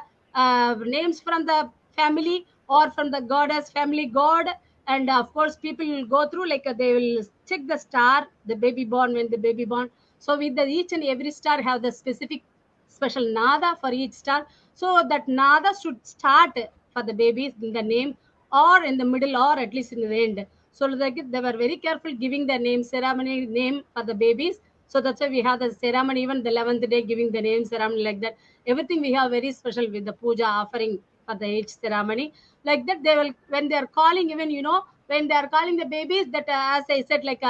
names from the family or from the goddess family god. And of course, people will go through like they will check the star, the baby born when the baby born. So with the each and every star have the specific special nada for each star. So that nada should start for the babies in the name or in the middle or at least in the end. So like they were very careful giving the name ceremony name for the babies. So that's why we have the ceremony, even the 11th day giving the name ceremony like that. Everything we have very special with the puja offering for the age ceremony. Like that, they will when they are calling, even when they are calling the babies, that as I said, like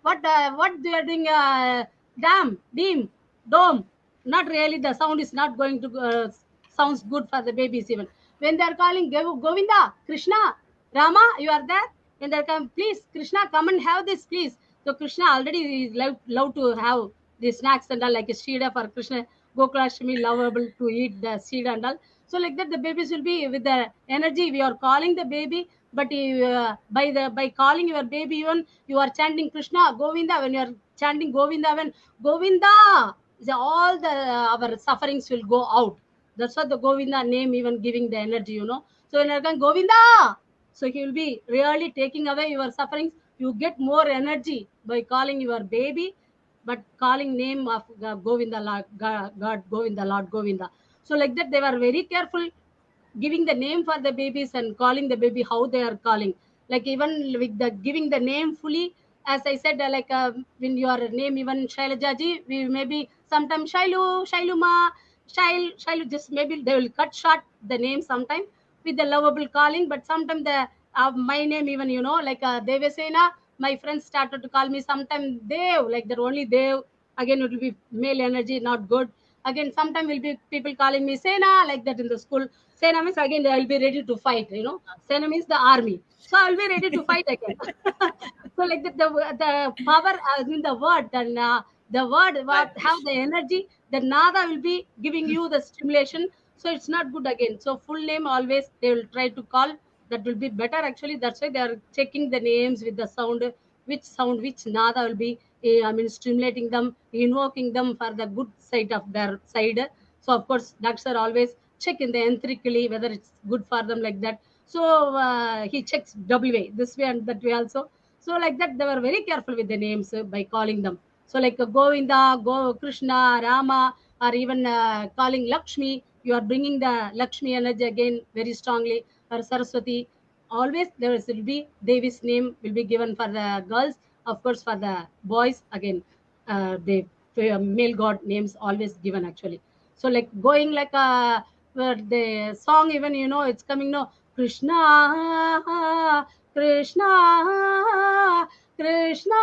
what they are doing, dam, deem, dome. Not really. The sound is not going to sounds good for the babies even when they are calling Govinda, Krishna, Rama, you are there. When they come, please, Krishna, come and have this, please. So Krishna already is love to have the snacks and all, like a Shida for Krishna. Gokulashtami lovable to eat the seed and all. So like that, the babies will be with the energy. We are calling the baby, but by calling your baby, even you are chanting Krishna, Govinda. When you are chanting Govinda, when Govinda, all the our sufferings will go out. That's what the Govinda name even giving the energy. So when you're going Govinda, so he will be really taking away your sufferings. You get more energy by calling your baby, but calling name of Govinda, God Govinda, Lord Govinda. So like that, they were very careful giving the name for the babies and calling the baby how they are calling. Like even with the giving the name fully, as I said, like when your name even Shailajaji, we maybe sometimes Shailu, Shailuma, Shailu, just maybe they will cut short the name sometime with the lovable calling. But sometimes the my name even like Devasena, my friends started to call me sometime Dev, like that only Dev. Again, it will be male energy, not good. Again, sometime will be people calling me Sena, like that in the school. Sena means again they will be ready to fight. Sena means the army. So I'll be ready to fight again. So like that, the power in the word, and the word what have the energy, the nada will be giving you the stimulation. So it's not good again. So full name always they will try to call. That will be better actually. That's why they are checking the names with the sound, which nada will be. I mean, stimulating them, invoking them for the good side of their side. So of course, doctors are always check in the enterically whether it's good for them like that. So he checks double way, this way and that way also. So like that, they were very careful with the names by calling them. So like Govinda, Krishna, Rama, or even calling Lakshmi, you are bringing the Lakshmi energy again very strongly. Or Saraswati, always will be Devi's name will be given for the girls. Of course, for the boys again, the male god names always given actually. So like going like the song, even it's coming no Krishna, Krishna, Krishna.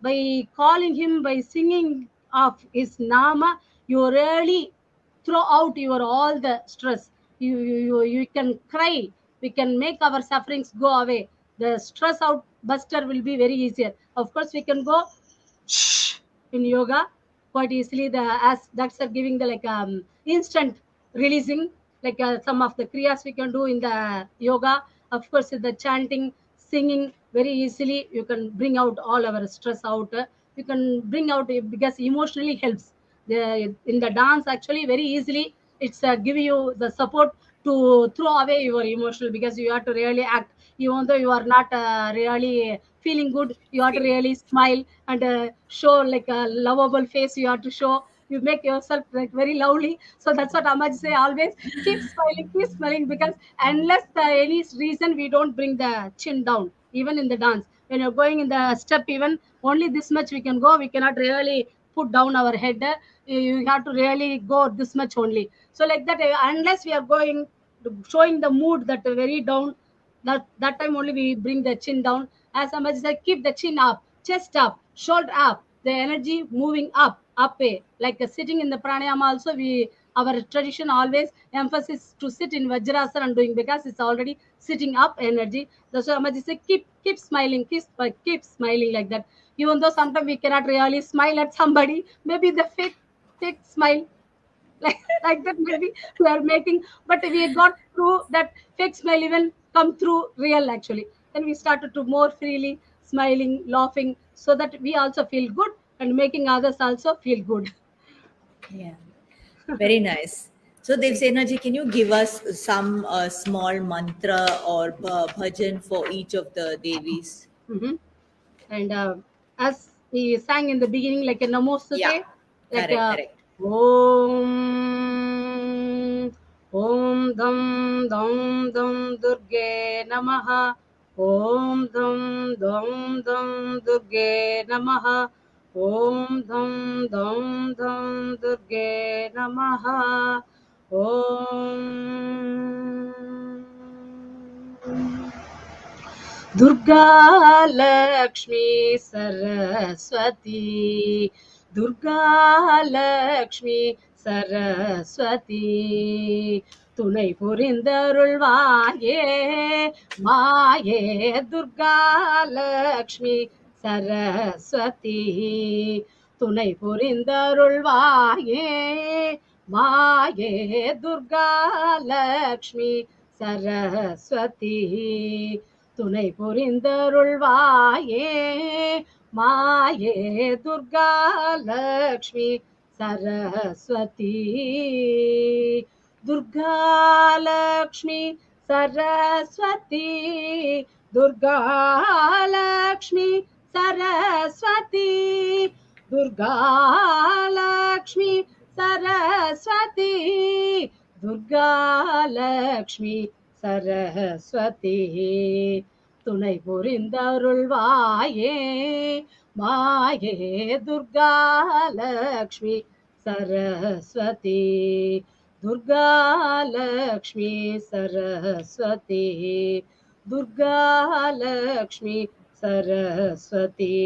By calling him, by singing of his nama, you really throw out your all the stress. You can cry. We can make our sufferings go away. The stress out buster will be very easier. Of course, we can go in yoga quite easily. The as that's are giving the like instant releasing. like some of the kriyas we can do in the yoga. Of course, the chanting, singing very easily. You can bring out all our stress out. You can bring out because emotionally helps. In the dance, actually, very easily it's give you the support to throw away your emotional, because you have to really act. Even though you are not really feeling good, you have to really smile and show like a lovable face. You have to show, you make yourself like very lovely. So that's what Amaj say always, keep smiling, because unless the any reason we don't bring the chin down, even in the dance. When you're going in the step, even only this much we can go, we cannot really put down our head. You have to really go this much only. So like that, unless we are going showing the mood that very down, that time only we bring the chin down. As Amaj said, keep the chin up, chest up, shoulder up, the energy moving up way. Like sitting in the pranayama also, we, our tradition always emphasis to sit in vajrasana and doing, because it's already sitting up energy. That's why Amaj say keep smiling, keep smiling like that. Even though sometimes we cannot really smile at somebody, maybe the fake smile, like that maybe we are making, but we got through that fake smile, even come through real actually. Then we started to more freely smiling, laughing, so that we also feel good and making others also feel good. Yeah, very nice. So, Devsena ji, can you give us some small mantra or bhajan for each of the Devis? Mhm. And as we sang in the beginning, like a Yeah, namostute, like correct, correct. Om Om Dam Dam Dam Durge Namaha. Om Dam Dam Dam Durge Namaha. Om Dam Dam Dam Durge Namaha. Om Durga Lakshmi Saraswati, Durga Lakshmi Saraswati, துணை புரிந்தருள்வாயே மாயே துர்கா லக்ஷ்மி சரஸ்வதி, துணை புரிந்தருள்வாயே மாயே துர்கா லக்ஷ்மி சரஸ்வதி, துணை புரிந்தருள்வாயே மாயே துர்கா லக்ஷ்மி சரஸ்வதி, துர்கா லக்ஷ்மி சரஸ்வதி, துர்கா லக்ஷ்மி சரஸ்வதி, துர்கா லக்ஷ்மி சரஸ்வதி, துர்கா லக்ஷ்மி சரஸ்வதி, துணை புரிந்தருள்வாயே மாயே துர்கா லக்ஷ்மி சரஸ்வதி, துர்கா லக்ஷ்மி சரஸ்வதி, துர்கா லக்ஷ்மி சரஸ்வதி.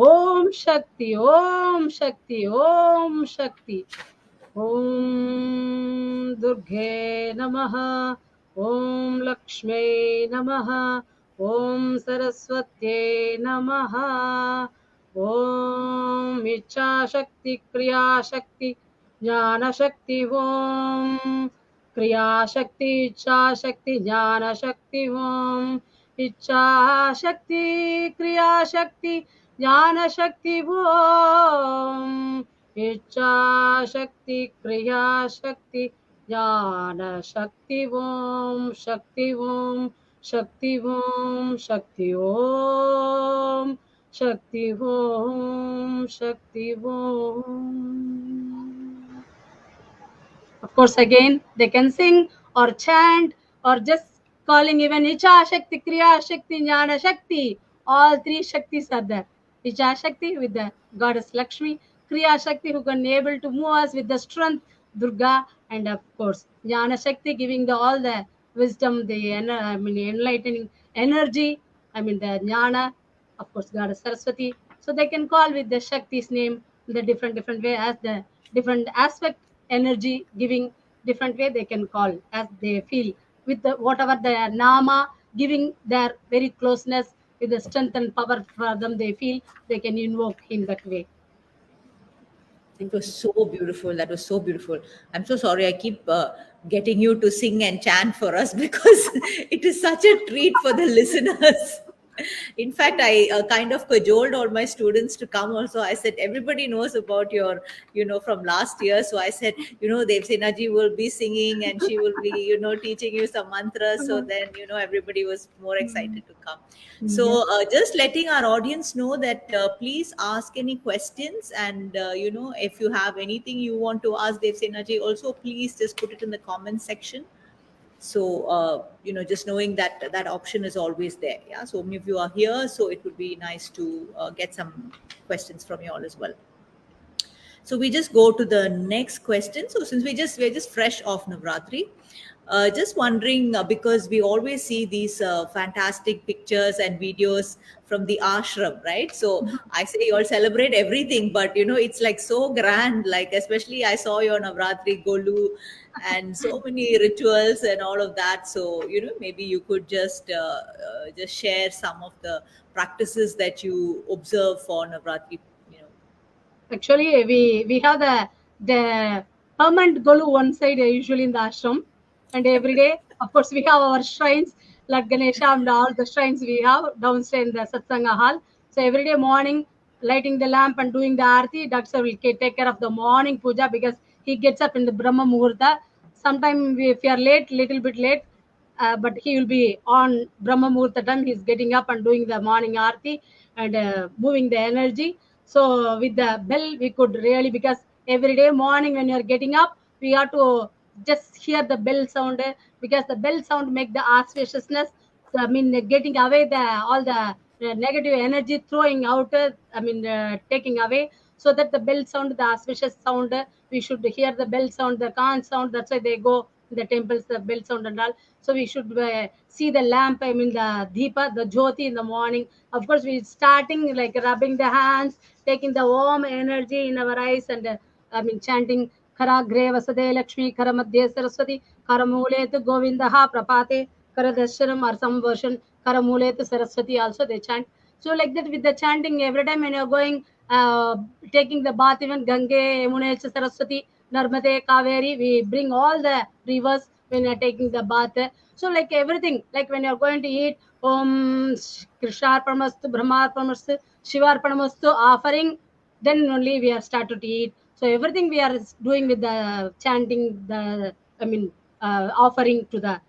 ஓம் சக்தி, ஓம் சக்தி, ஓம் சக்தி. ஓம் துர்கே நமः. ஓம் லக்ஷ்மே நமः. ஓம் சரஸ்வத்யே நமः. ஓம் இச்சாசக்தி கிரியாசக்தி ஞானசக்தி. ஓம் क्रियाशक्ति इच्छाशक्ति ज्ञानशक्ति ओम इच्छाशक्ति क्रियाशक्ति ज्ञानशक्ति ओम इच्छाशक्ति क्रियाशक्ति ज्ञानशक्ति ओम शक्ति ओम शक्ति ओम शक्ति ओम शक्ति ओम शक्ति ओम. Of course, again, they can sing or chant or just calling even Icha Shakti, Kriya Shakti, Jnana Shakti. All three Shaktis are there. Icha Shakti with the goddess Lakshmi, Kriya Shakti who can able to move us with the strength, Durga, and of course, Jnana Shakti giving the all the wisdom, the enlightening energy. The Jnana, of course, goddess Saraswati. So they can call with the Shakti's name in the different way, as the different aspect energy giving different way they can call as they feel, with the whatever the nama giving their very closeness with the strength and power for them they feel, they can invoke in that way. It was so beautiful. That was so beautiful. I'm so sorry. I keep getting you to sing and chant for us because it is such a treat for the listeners. In fact, I kind of cajoled all my students to come also. I said, everybody knows about your, from last year. So I said, Devsena ji will be singing and she will be, teaching you some mantras. So then, everybody was more excited to come. Yes. So just letting our audience know that please ask any questions. And, if you have anything you want to ask Devsena ji, also please just put it in the comment section. So just knowing that that option is always there. Yeah, so many of you are here, so it would be nice to get some questions from you all as well. So we just go to the next question. So since we're just fresh off Navratri, just wondering because we always see these fantastic pictures and videos from the ashram, right? So I say you all celebrate everything, but it's like so grand. Like especially I saw your Navratri Golu and so many rituals and all of that. So maybe you could just share some of the practices that you observe for Navratri. You know, Actually, we have the permanent golu one side usually in the ashram, and every day, of course, we have our shrines like Ganesha and all the shrines we have downstairs in the satsanga hall. So every day morning, lighting the lamp and doing the aarti, Doctor will take care of the morning puja because he gets up in the Brahma Muhurta. Sometimes if we are late, little bit late, but he will be on Brahma Muhurta time. He's getting up and doing the morning aarti and moving the energy. So with the bell, we could really, because every day morning when you're getting up, we have to just hear the bell sound because the bell sound make the auspiciousness. So, I mean, getting away the all the negative energy, throwing out. Taking away, so that the bell sound, the auspicious sound, we should hear the bell sound, the conch sound. That's why they go in the temples, the bell sound and all. So we should see the lamp. I mean, the deepa, the jyoti in the morning. Of course, we starting like rubbing the hands, taking the warm energy in our eyes, and chanting Karagre Vasade Lakshmi, Karamadhya Saraswati, Karamulet Govindaha Prapate, Karadasharam, or some version Karamulet Saraswati also they chant. So like that with the chanting every time when you're going, taking the bath, even Gange, Yamuna, Saraswati, Narmade, Kaveri, we bring all the rivers when you're taking the bath. So like everything, like when you're going to eat, Om Krisharpamastu, Brahmarpamastu, Shivarpamastu, offering, then only we are started to eat. So everything we are doing with the chanting, offering to the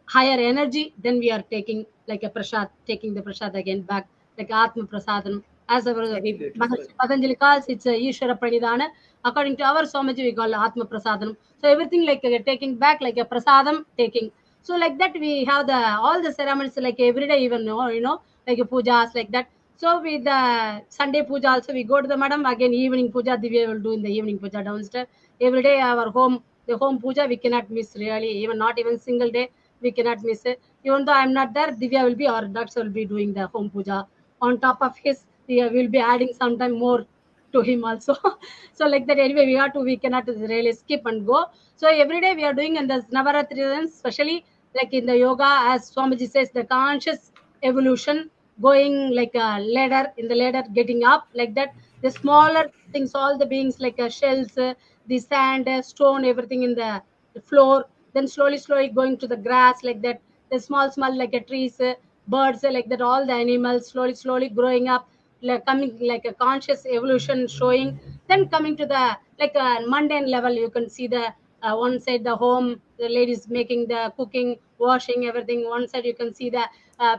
higher energy, then we are taking like a prasad, taking the prasad again back, like Atma Prasadam. As our very beautiful. Maharishi Patanjali calls, it's a Ishvara Pranidhana. According to our Swamiji, we call Atma Prasadam. So everything like taking back, like a prasadam, taking. So like that, we have the all the ceremonies like every day, even like a pujas like that. So with the Sunday puja also, we go to the madam again. Evening puja, Divya will do in the evening puja downstairs. Every day, our home, the home puja, we cannot miss really. Even not even single day, we cannot miss it. Even though I'm not there, Divya will be or Daksha will be doing the home puja. On top of his, we will be adding sometime more to him also. So like that anyway, we cannot really skip and go. So every day we are doing in the Navaratri, especially like in the yoga, as Swamiji says, the conscious evolution, going like a ladder, in the ladder getting up like that. The smaller things, all the beings like shells, the sand, stone, everything in the floor, then slowly going to the grass like that. The small like a trees, birds, like that, all the animals slowly growing up, like coming like a conscious evolution showing. Then coming to the like a mundane level, you can see the one side the home, the ladies making the cooking, washing everything. One side you can see the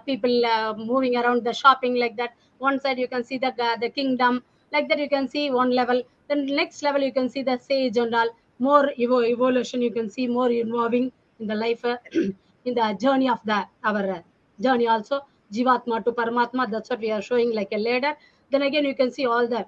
people moving around the shopping like that. One side you can see the kingdom like that, you can see one level. Then next level you can see the sage and all. More evolution you can see, more involving in the life, in the journey of the our journey also, Jivatma to Paramatma. That's what we are showing like a ladder. Then again you can see all the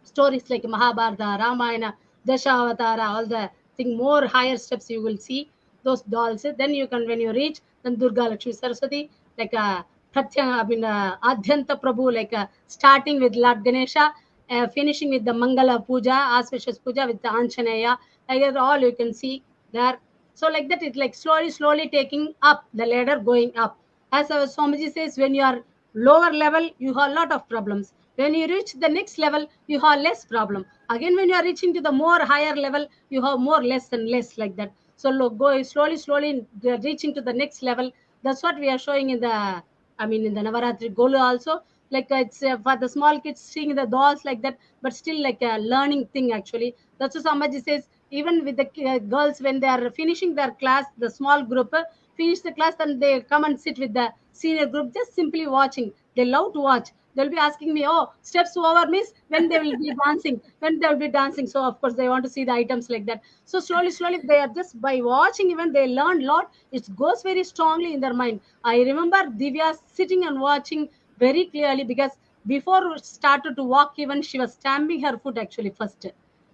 stories like Mahabharata, Ramayana, Dashavatara, all the thing, more higher steps you will see those dolls. Then you can, when you reach, then Durga Lakshmi Saraswati, like a Adhyanta Prabhu, like starting with Lord Ganesha, finishing with the Mangala Puja, auspicious Puja with the Anjaneya, like that, all you can see there. So like that, it like slowly taking up the ladder, going up. As our Swamiji says, when you are lower level, you have a lot of problems. When you reach the next level, you have less problem. Again, when you are reaching to the more higher level, you have more less and less like that. So go slowly, reaching to the next level. That's what we are showing in the, in the Navaratri Golu also. Like it's for the small kids seeing the dolls like that, but still like a learning thing actually. That's what Samaji says. Even with the girls, when they are finishing their class, the small group finish the class and they come and sit with the senior group, just simply watching. They love to watch. They'll be asking me, oh, steps over, miss, when they will be dancing, when they'll be dancing. So of course they want to see the items like that. So slowly they are just by watching, even they learn a lot. It goes very strongly in their mind. I remember Divya sitting and watching very clearly, because before started to walk, even she was stamping her foot actually first.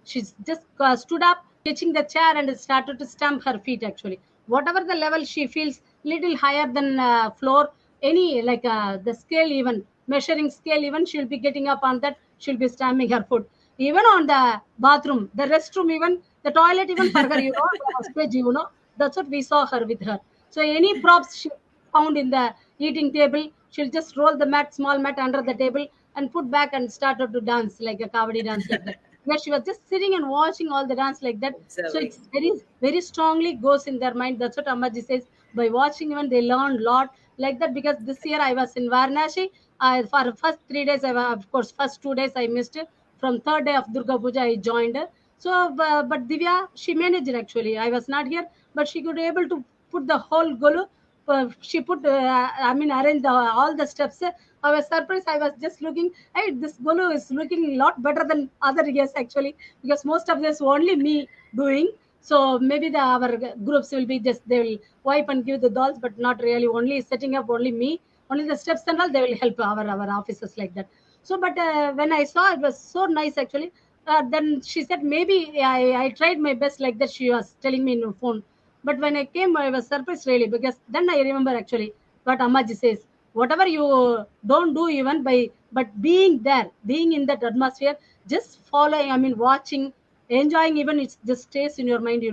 She's just stood up, catching the chair, and started to stamp her feet actually. Whatever the level she feels little higher than floor, any like the scale, even measuring scale, even she'll be getting up on that, she'll be stamping her foot. Even on the bathroom, the restroom, even the toilet, even for her, the stage, that's what we saw her with her. So any props she found in the eating table, she'll just roll the mat, small mat under the table, and put back and started to dance like a kavadi dance like that. Where she was just sitting and watching all the dance like that. So Observing. it's very strongly goes in their mind. That's what Ammaji says. By watching, even they learn a lot like that. Because this year I was in Varnashi. For first 3 days, of course, first 2 days I missed it. From third day of Durga Puja, I joined. So, but Divya, she managed it actually. I was not here, but she could able to put the whole golu. She put, arrange all the steps. I was surprised. I was just looking. Hey, this golu is looking a lot better than other years actually, because most of this only me doing. So maybe our groups will be just, they will wipe and give the dolls, but not really. Only setting up, only me, only the steps and all. They will help our officers like that. So, but when I saw, it was so nice actually. Then she said, maybe I tried my best like that. She was telling me in the phone. But when I came, I was surprised really, because then I remember actually what Ammaji says. Whatever you don't do even by, but being there, being in that atmosphere, just following, watching, enjoying, even it just stays in your mind.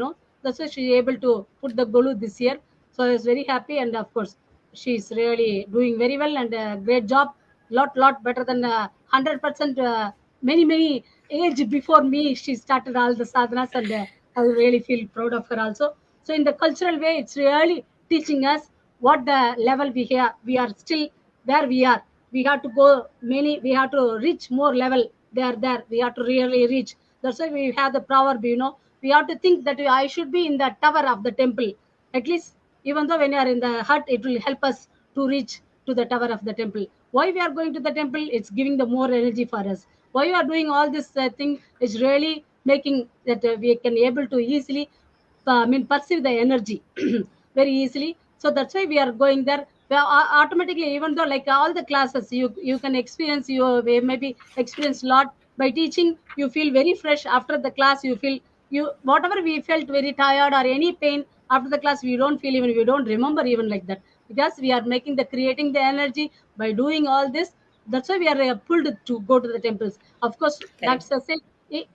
That's why she's able to put the Golu this year. So I was very happy, and of course, she's really doing very well and great job. Lot better than 100%. Many age before me, she started all the sadhanas, and I really feel proud of her also. So in the cultural way, it's really teaching us what the level we are still where we are. We have to go many. We have to reach more level. They are there. We have to really reach. That's why we have the proverb. We have to think that I should be in the tower of the temple. At least, even though when you are in the hut, it will help us to reach to the tower of the temple. Why we are going to the temple? It's giving the more energy for us. Why you are doing all this thing is really making that we can able to easily perceive the energy very easily. So that's why we are going there. We are automatically, even though like all the classes, you can experience, you maybe experience a lot by teaching. You feel very fresh after the class. You feel, you whatever we felt very tired or any pain after the class, we don't feel, even we don't remember even like that, because we are making the creating the energy by doing all this. That's why we are pulled to go to the temples. Of course, Correct. that's the same.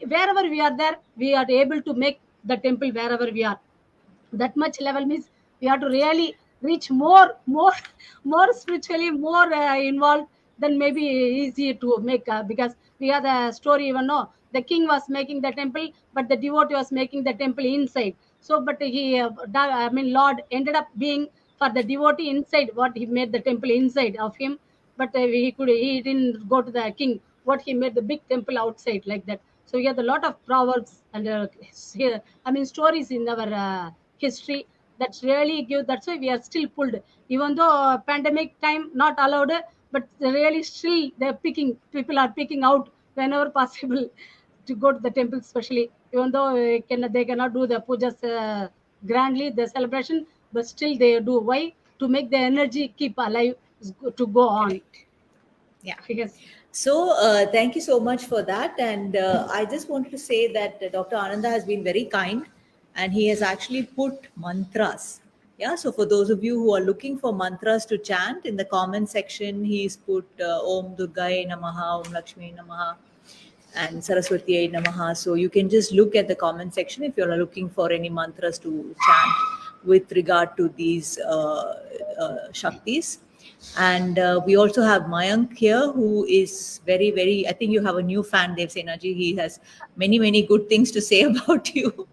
Wherever we are there, we are able to make the temple wherever we are. That much level means we have to really reach more spiritually, more involved, then maybe easy to make, because we have the story, even know the king was making the temple, but the devotee was making the temple inside. So but he lord ended up being for the devotee inside, what he made the temple inside of him. But he didn't go to the king, what he made the big temple outside like that. So we have a lot of proverbs and stories in our history that's really give. That's why we are still pulled, even though pandemic time not allowed, but really still they're picking, people are picking out whenever possible to go to the temple, especially even though they cannot do the pujas grandly, the celebration, but still they do. Why? To make the energy keep alive, to go on. Correct. Yeah. Yes. So, thank you so much for that. And I just wanted to say that Dr. Ananda has been very kind, and he has actually put mantras. Yeah. So, for those of you who are looking for mantras to chant, in the comment section, he's put Om Durgaye Namaha, Om Lakshmi Namaha, and Saraswati Namaha. So, you can just look at the comment section if you're looking for any mantras to chant with regard to these Shaktis. And we also have Mayank here, who is very, very, I think you have a new fan, Dev Senaji. He has many, many good things to say about you.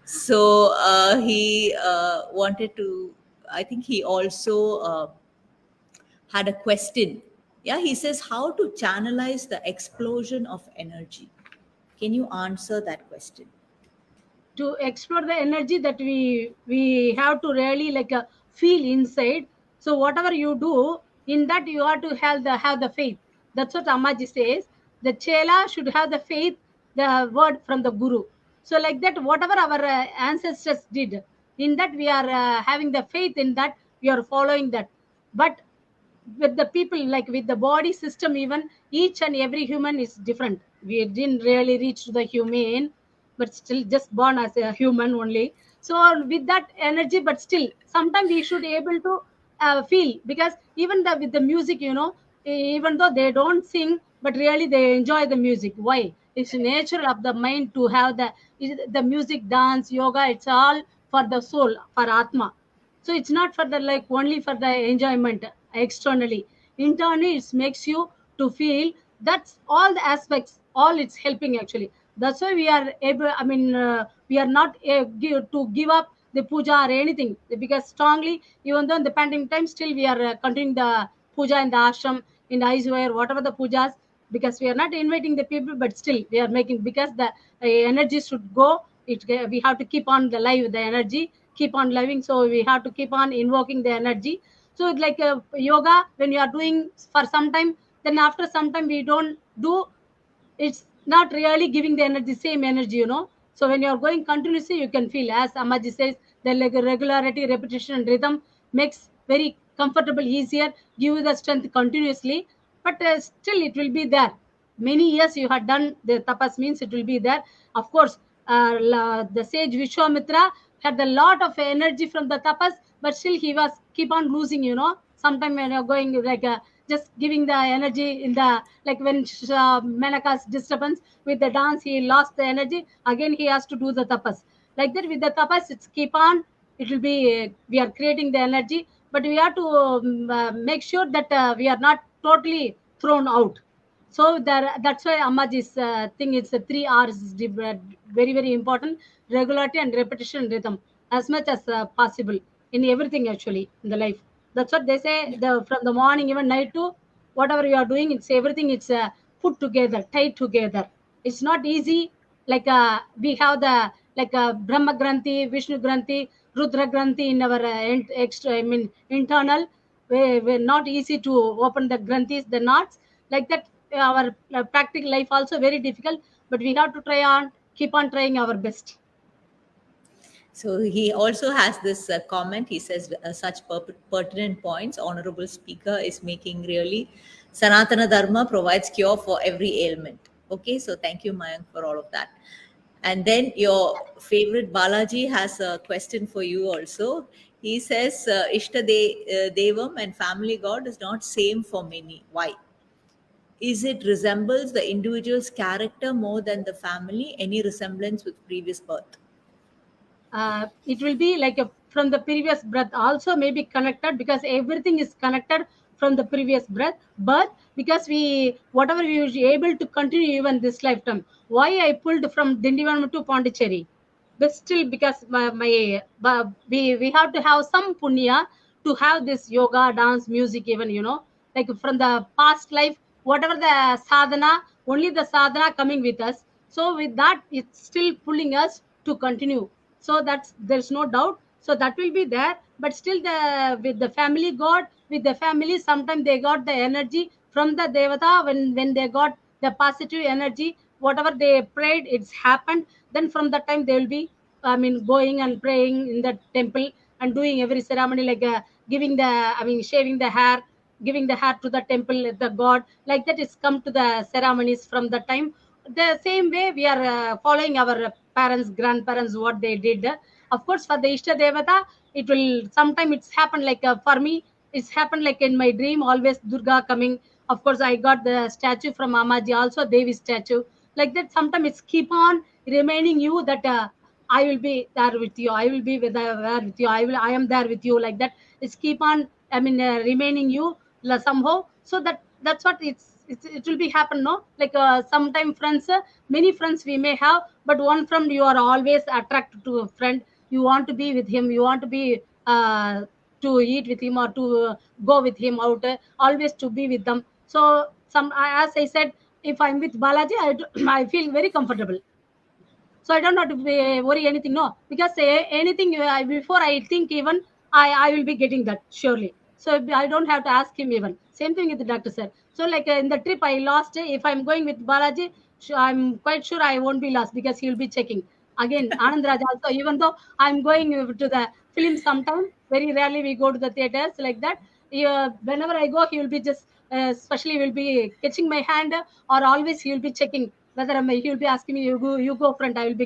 So he wanted to, I think he also had a question. Yeah, he says, how to channelize the explosion of energy. Can you answer that question? To explore the energy that we have to really like feel inside. So whatever you do, in that you have to have the faith. That's what Amaji says. The chela should have the faith, the word from the guru. So like that, whatever our ancestors did, in that we are having the faith, in that we are following that. But with the people, like with the body system, even each and every human is different. We didn't really reach to the humane, but still just born as a human only. So with that energy, but still sometimes we should able to feel, because even with the music, even though they don't sing, but really they enjoy the music. Why? It's nature of the mind to have the music, dance, yoga. It's all for the soul, for atma. So it's not for the like only for the enjoyment externally. Internally, it makes you to feel. That's all the aspects, all it's helping actually. That's why we are able, we are not to give up the puja or anything, because strongly, even though in the pandemic time, still we are continuing the puja in the ashram, in the Isware, whatever the pujas, because we are not inviting the people, but still we are making, because the energy should go. We have to keep on the live the energy, keep on living. So we have to keep on invoking the energy. So it's like yoga, when you are doing for some time, then after some time we don't do, it's not really giving the energy, same energy. So when you are going continuously, you can feel, as Amaji says, the regularity, repetition, and rhythm makes very comfortable, easier, give you the strength continuously. But still, it will be there. Many years you have done the tapas, means it will be there. Of course, the sage Vishwamitra had a lot of energy from the tapas, but still he was keep on losing. Sometime when you're going like just giving the energy in the, like when Menaka's disturbance with the dance, he lost the energy. Again, he has to do the tapas. Like that, with the tapas, it's keep on. It will be we are creating the energy, but we have to make sure that we are not totally thrown out. So that's why Ammaji's thing is 3 R's is very, very important: regularity and repetition and rhythm, as much as possible in everything actually in the life. That's what they say. The from the morning even night to whatever you are doing, it's everything. It's put together, tied together. It's not easy. Like we have the like Brahma Granthi, Vishnu Granthi, Rudra Granthi in our extra. I mean internal. We're not easy to open the granthis, the knots like that. Our practical life also very difficult, but we have to try on, keep on trying our best. So he also has this comment. He says, such pertinent points, Honorable Speaker is making really. Sanatana Dharma provides cure for every ailment. Okay, so thank you, Mayank, for all of that. And then your favorite Balaji has a question for you also. He says, Devam and family God is not same for many. Why? Is it resembles the individual's character more than the family? Any resemblance with previous birth? It will be like from the previous breath also may be connected, because everything is connected from the previous breath. But because we whatever we were able to continue even this lifetime, why I pulled from Dindivanam to Pondicherry, but still because but we have to have some punya to have this yoga, dance, music, even like from the past life, whatever the sadhana, only the sadhana coming with us. So with that, it's still pulling us to continue. So that's, there's no doubt. So that will be there. But still, the with the family god, with the family, sometimes they got the energy from the devata. When they got the positive energy, whatever they prayed, it's happened. Then from that time they will be, going and praying in the temple and doing every ceremony, like giving the, shaving the hair, giving the hair to the temple, the god. Like that is come to the ceremonies from the time. The same way we are following our parents, grandparents, what they did. Of course, for the Ishta Devata, it will sometime it's happened like for me, it's happened like in my dream, always Durga coming. Of course, I got the statue from Amaji, also Devi statue. Like that, sometimes it's keep on remaining you that I will be there with you. I will be there with you. I am there with you. Like that. It's keep on. I mean, remaining you somehow. So that's what it will be happen. No, like sometime friends, many friends we may have, but one friend you are always attracted to a friend. You want to be with him. You want to be to eat with him or to go with him out. Always to be with them. So as I said, if I'm with Balaji, I feel very comfortable, so I don't have to worry anything. No, because anything before I think even I will be getting that surely. So I don't have to ask him even. Same thing with the doctor said. So like in the trip I lost. If I'm going with Balaji, I'm quite sure I won't be lost because he will be checking. Again, Anand Raj also. Even though I'm going to the film sometime, very rarely we go to the theaters like that. Whenever I go, he will be just especially will be catching my hand, or always he will be checking whether he will be asking me, you go front, I'll be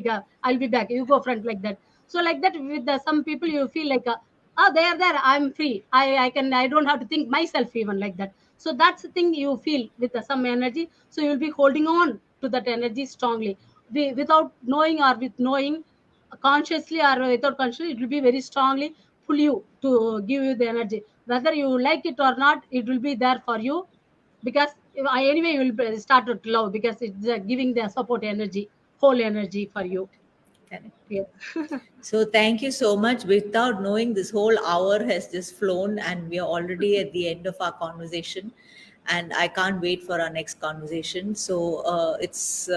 back, you go front, like that. So like that with some people you feel like oh, they are there, I'm free, I don't have to think myself even, like that. So that's the thing you feel with some energy, so you'll be holding on to that energy strongly. Without knowing or with knowing, consciously or without consciously, it will be very strongly pull you to give you the energy, whether you like it or not, it will be there for you. Because anyway you will start to love, because it's giving the support energy, whole energy for you. Correct. Yeah. So thank you so much. Without knowing, this whole hour has just flown, and we are already at the end of our conversation. And I can't wait for our next conversation. So it's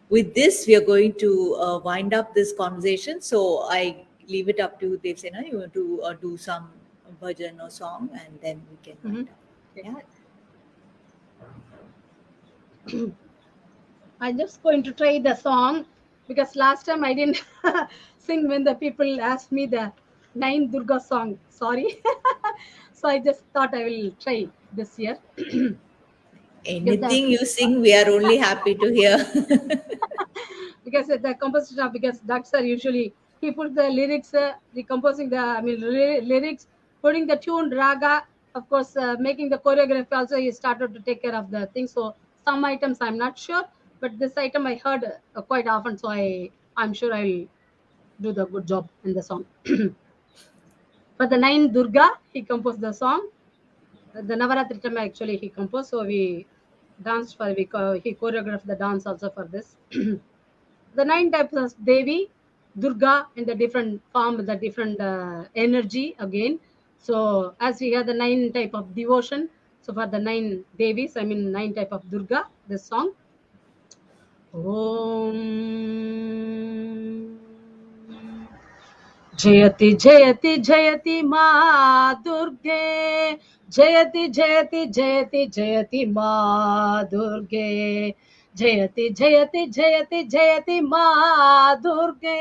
with this we are going to wind up this conversation. So I leave it up to Devsena. You want to do some bhajan or song, and then we can wind Mhm. up. Okay. Yeah. I'm just going to try the song, because last time I didn't sing when the people asked me the nine Durga song. Sorry. So I just thought I will try this year. Because the Anything you sing, we are only happy to hear. because the composition of, because that's usually he put the lyrics, the composing the, I mean, lyrics, putting the tune, raga, of course, making the choreography also, he started to take care of the thing. So some items I'm not sure, but this item I heard quite often, so I'm sure I'll do the good job in the song. For the nine Durga, he composed the song. The Navaratri time actually he composed, so we danced for, he choreographed the dance also for this. The nine types of Devi, Durga in the different form, the different energy again. So as we have the nine type of devotion, so for the nine Devis, I mean nine type of Durga, this song. Om जयति जयति जयति माँ दुर्गे, जयति जयति जयति जयति माँ दुर्गे, जयति जयति जयति जयति माँ दुर्गे,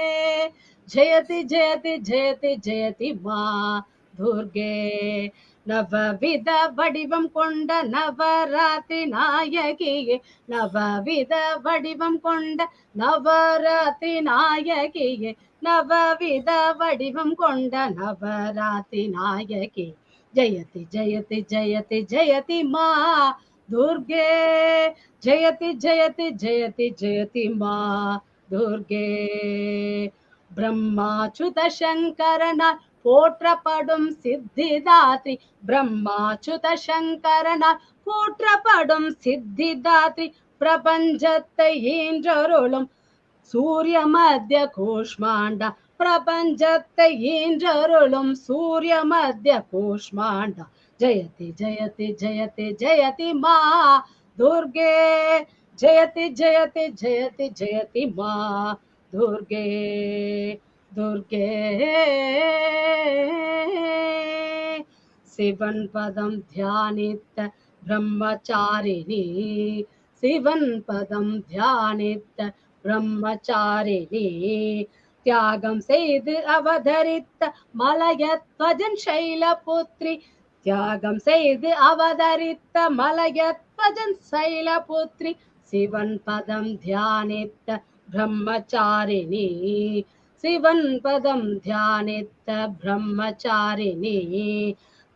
जयति जयति जयति जयति माँ दुर्गे. நவவித வடிவம் கொண்ட நவராத்திரி நாயகியே, நவவித வடிவம் கொண்ட நவராத்திரி நாயகியே, நவவித வடிவம் கொண்ட நவராத்திரி நாயகி, ஜெயதி ஜெயதி ஜெயதி ஜெயதி மா துர்கே, ஜெயதி ஜெயதி ஜெயதி ஜெயதி மா துர்கே. பிரம்மாச்சுத சங்கரனால் போற்றப்படும் சித்திதாத்ரி, பிரம்மாச்சுத சங்கரனால் போற்றப்படும் சித்திதாத்ரி, பிரபஞ்சத்தை ஈன்றருளும் சூரிய மத்திய கூஷ்மாண்டா, பிரபஞ்சத்தை ஈன்றருளும் சூரிய மத்திய கூஷ்மாண்டா, ஜெயதி ஜெயதி ஜெயதி ஜெயதி மா துர்கே, ஜெயதி ஜெயதி ஜெயதி ஜெயதி மா துர்கே, துர்கே. சிவன் பதம் தியானித்த பிரம்மச்சாரிணி, சிவன் பதம் தியானித்த பிரம்மச்சாரிணி, தியாகம் செய்து அவதரித்த மலயத்வஜன் சைலபுத்ரி, தியாகம் செய்து அவதரித்த மலயத்வஜன் சைலபுத்ரி, சிவன் பதம் தியானித்த பிரம்மச்சாரிணி, சிவன் பதம் தியானித்த பிரம்மச்சாரிணி,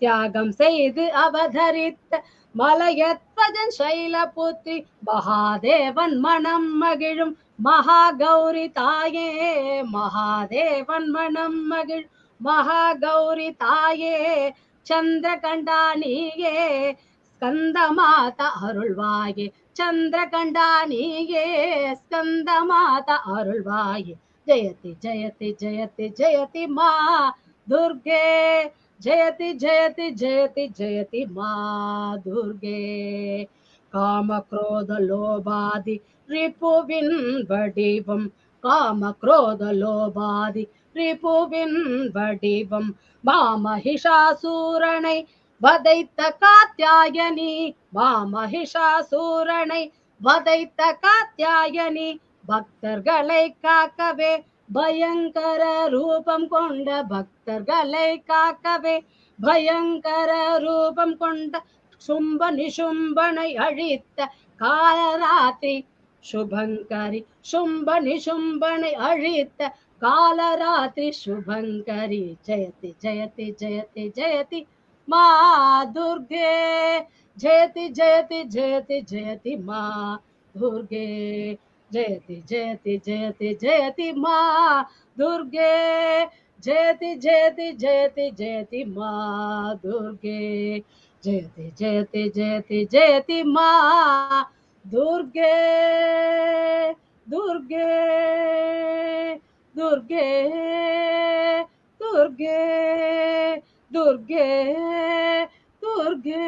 தியாகம் செய்து அவதரித்த மலையத்வஜன் சைலபுத்ரி மகாதேவன் மனம் மகிழும் மகாகௌரி தாயே மகாதேவன் மனம் மகிழ் மகாகௌரி தாயே சந்திரகண்டா நீயே ஸ்கந்தமாத அருள்வாயே சந்திரகண்டா நீயே ஸ்கந்தமாத அருள்வாயே ஜெயதி ஜெயதி ஜெயதி ஜெயதி மா துர்கே ஜெயதி ஜெயதி ஜெயதி ஜெயதி மா துர்கே காம குரோத லோபாதி ரிபுவின் வடிவம் காம குரோத லோபாதி ரிபுவின் வடிவம் மாமஹிஷாசூரனை வதைத்த காத்யாயனி மாமஹிஷாசூரனை வதைத்த காத்யாயனி பக்தர்களை காக்கவே பயங்கர ரூபம் கொண்ட பக்தர்களை காக்கவே பயங்கர ரூபம் கொண்ட சும்ப நிசும்பனை அழித்த காலராத்திரி சுபங்கரி சும்ப நிசும்பனை அழித்த காலராத்திரி சுபங்கரி ஜெயதி ஜெயதி ஜெயதி ஜெயதி மா துர்கே ஜெயதி ஜெயதி ஜெயதி ஜெயதி மா துர்கே ஜெயதி ஜெயதி ஜெயதி ஜெயதி மா துர்கே ஜெயதி ஜெயதி ஜெயதி ஜெயதி மா துர்கே ஜெயதி ஜெயதி ஜெயதி ஜெயதி மா துர்கே துர்கே துர்கே துர்கே துர்கே துர்கே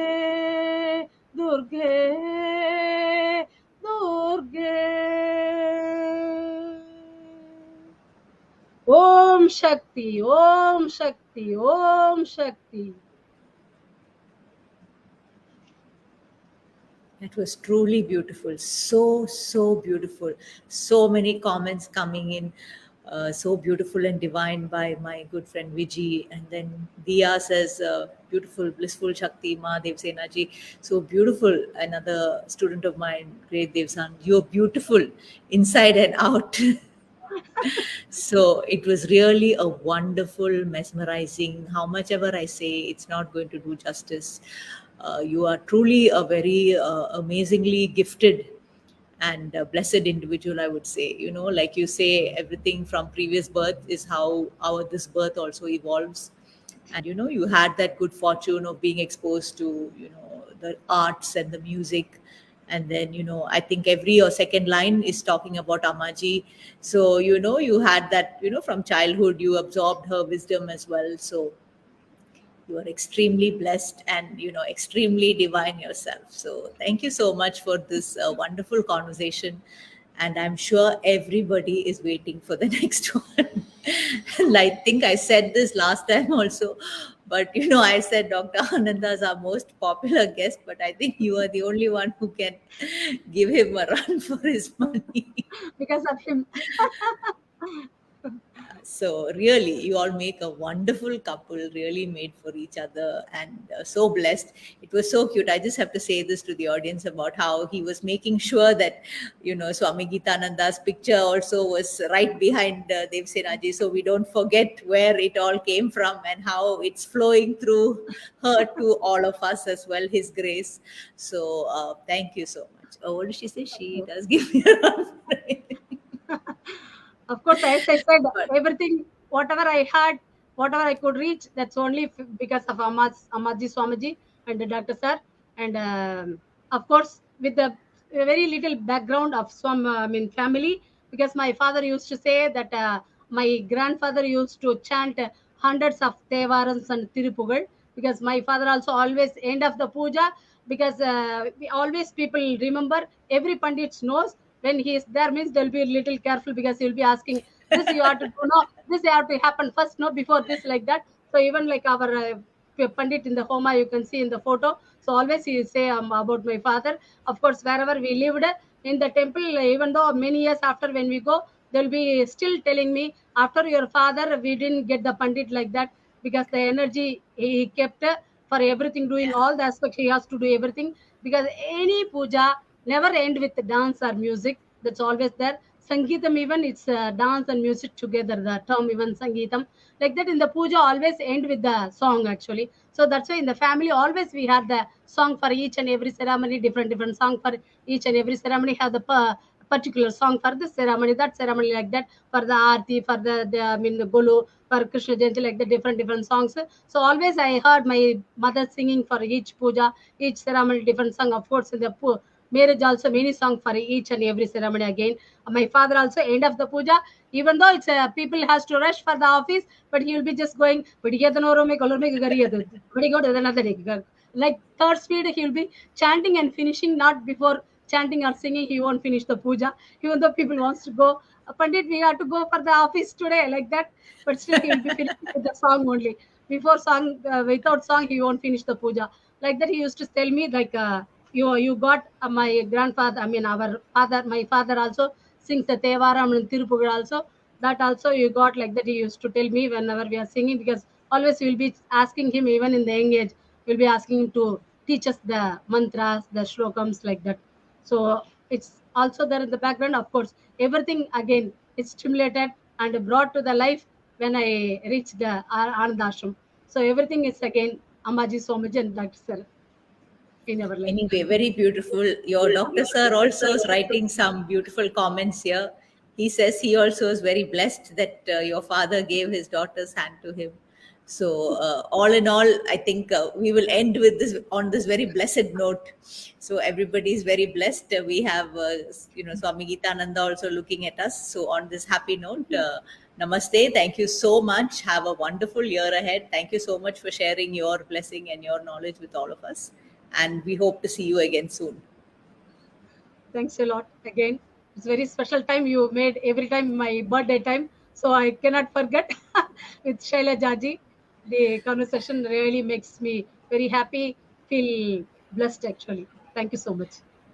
துர்கே துர்கே ஓம் சக்தி ஓம் சக்தி ஓம் சக்தி. That was truly beautiful. So beautiful. So many comments coming in. So beautiful and divine by my good friend Viji. And then Dia says, beautiful, blissful Shakti Ma Devsena ji. So beautiful. Another student of mine, great Devsan. You're beautiful inside and out. So it was really a wonderful, mesmerizing. How much ever I say, it's not going to do justice. You are truly a very amazingly gifted and blessed individual, I would say. You know, like you say, everything from previous birth is how our this birth also evolves. And you know, you had that good fortune of being exposed to, you know, the arts and the music. And then, you know, I think every or second line is talking about Amaji. So, you know, you had that, you know, from childhood you absorbed her wisdom as well. So you are extremely blessed and, you know, extremely divine yourself. So thank you so much for this wonderful conversation, and I'm sure everybody is waiting for the next one. And I think I said this last time also, but you know, I said Dr. Ananda is our most popular guest, but I think you are the only one who can give him a run for his money. Because of him. So really, you all make a wonderful couple, really made for each other, and so blessed. It was so cute. I just have to say this to the audience about how he was making sure that, you know, Swami Geetananda's picture also was right behind Devsena ji, so we don't forget where it all came from and how it's flowing through her to all of us as well, his grace. So thank you so much. Oh, what did she say? She does give me a run for it. Of course, as I said, everything, whatever I had, whatever I could reach, that's only because of Amaji Swamiji and Dr. Sir. And of course, with a very little background of family, because my father used to say that my grandfather used to chant hundreds of Tevarans and Tirupugal, because my father also always end of the puja, because we always people remember, every Pandit knows when he is there means they'll be a little careful, because he'll be asking this you have to do, no, this you have to happen first, no, before this, like that. So even like our Pandit in the Homa, you can see in the photo. So always he say about my father. Of course, wherever we lived in the temple, even though many years after when we go, they'll be still telling me, after your father, we didn't get the Pandit like that, because the energy he kept for everything, doing all the aspects, he has to do everything, because any puja never end with dance or music. That's always there. Sangeetam, even it's dance and music together, the term even Sangeetam. Like that in the puja always end with the song actually. So that's why in the family always we have the song for each and every ceremony, different song for each and every ceremony, have the particular song for this ceremony, that ceremony, like that, for the Aarti, for the I mean the Golu, for Krishna Jayanti, like the different songs. So always I heard my mother singing for each puja, each ceremony, different song. Of course, in the marriage also many song for each and every ceremony again. My father also end of the puja, even though it's people has to rush for the office, but he will be just going. Like third speed, he will be chanting and finishing. Not before chanting or singing, he won't finish the puja. Even though people wants to go, Pandit, we have to go for the office today, like that. But still, he will be finishing with the song only. Before song, without song, he won't finish the puja. Like that, he used to tell me like. You got my grandfather, I mean our father, my father also sings the Tevaram and Tirupugal also. That also you got, like that he used to tell me whenever we are singing, because always we will be asking him, even in the young age, we'll be asking him to teach us the mantras, the shlokams, like that. So it's also there in the background. Of course, everything again is stimulated and brought to the life when I reached the Anand Ashram. So everything is again Ammaji, Somaji and Dr. Sir in our life. Anyway, very beautiful. Your doctor sir also is writing some beautiful comments here. He says he also is very blessed that your father gave his daughter's hand to him. So, all in all, I think we will end with this on this very blessed note. So everybody is very blessed. We have, Swami Geetananda also looking at us. So on this happy note, namaste. Thank you so much. Have a wonderful year ahead. Thank you so much for sharing your blessing and your knowledge with all of us. And we hope to see you again soon. Thanks a lot again. It's very special time you made every time my birthday time. So I cannot forget with Shaila Jaji. The conversation really makes me very happy, feel blessed actually. Thank you so much.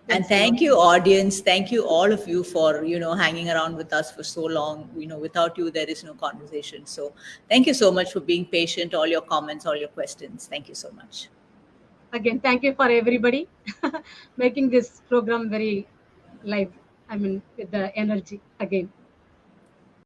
And Thanks a lot. thank you, audience. Thank you, all of you, for hanging around with us for so long. Without you, there is no conversation. So, thank you so much for being patient. All your comments, all your questions. Thank you so much. Again, thank you for everybody making this program very live. I mean, with the energy again.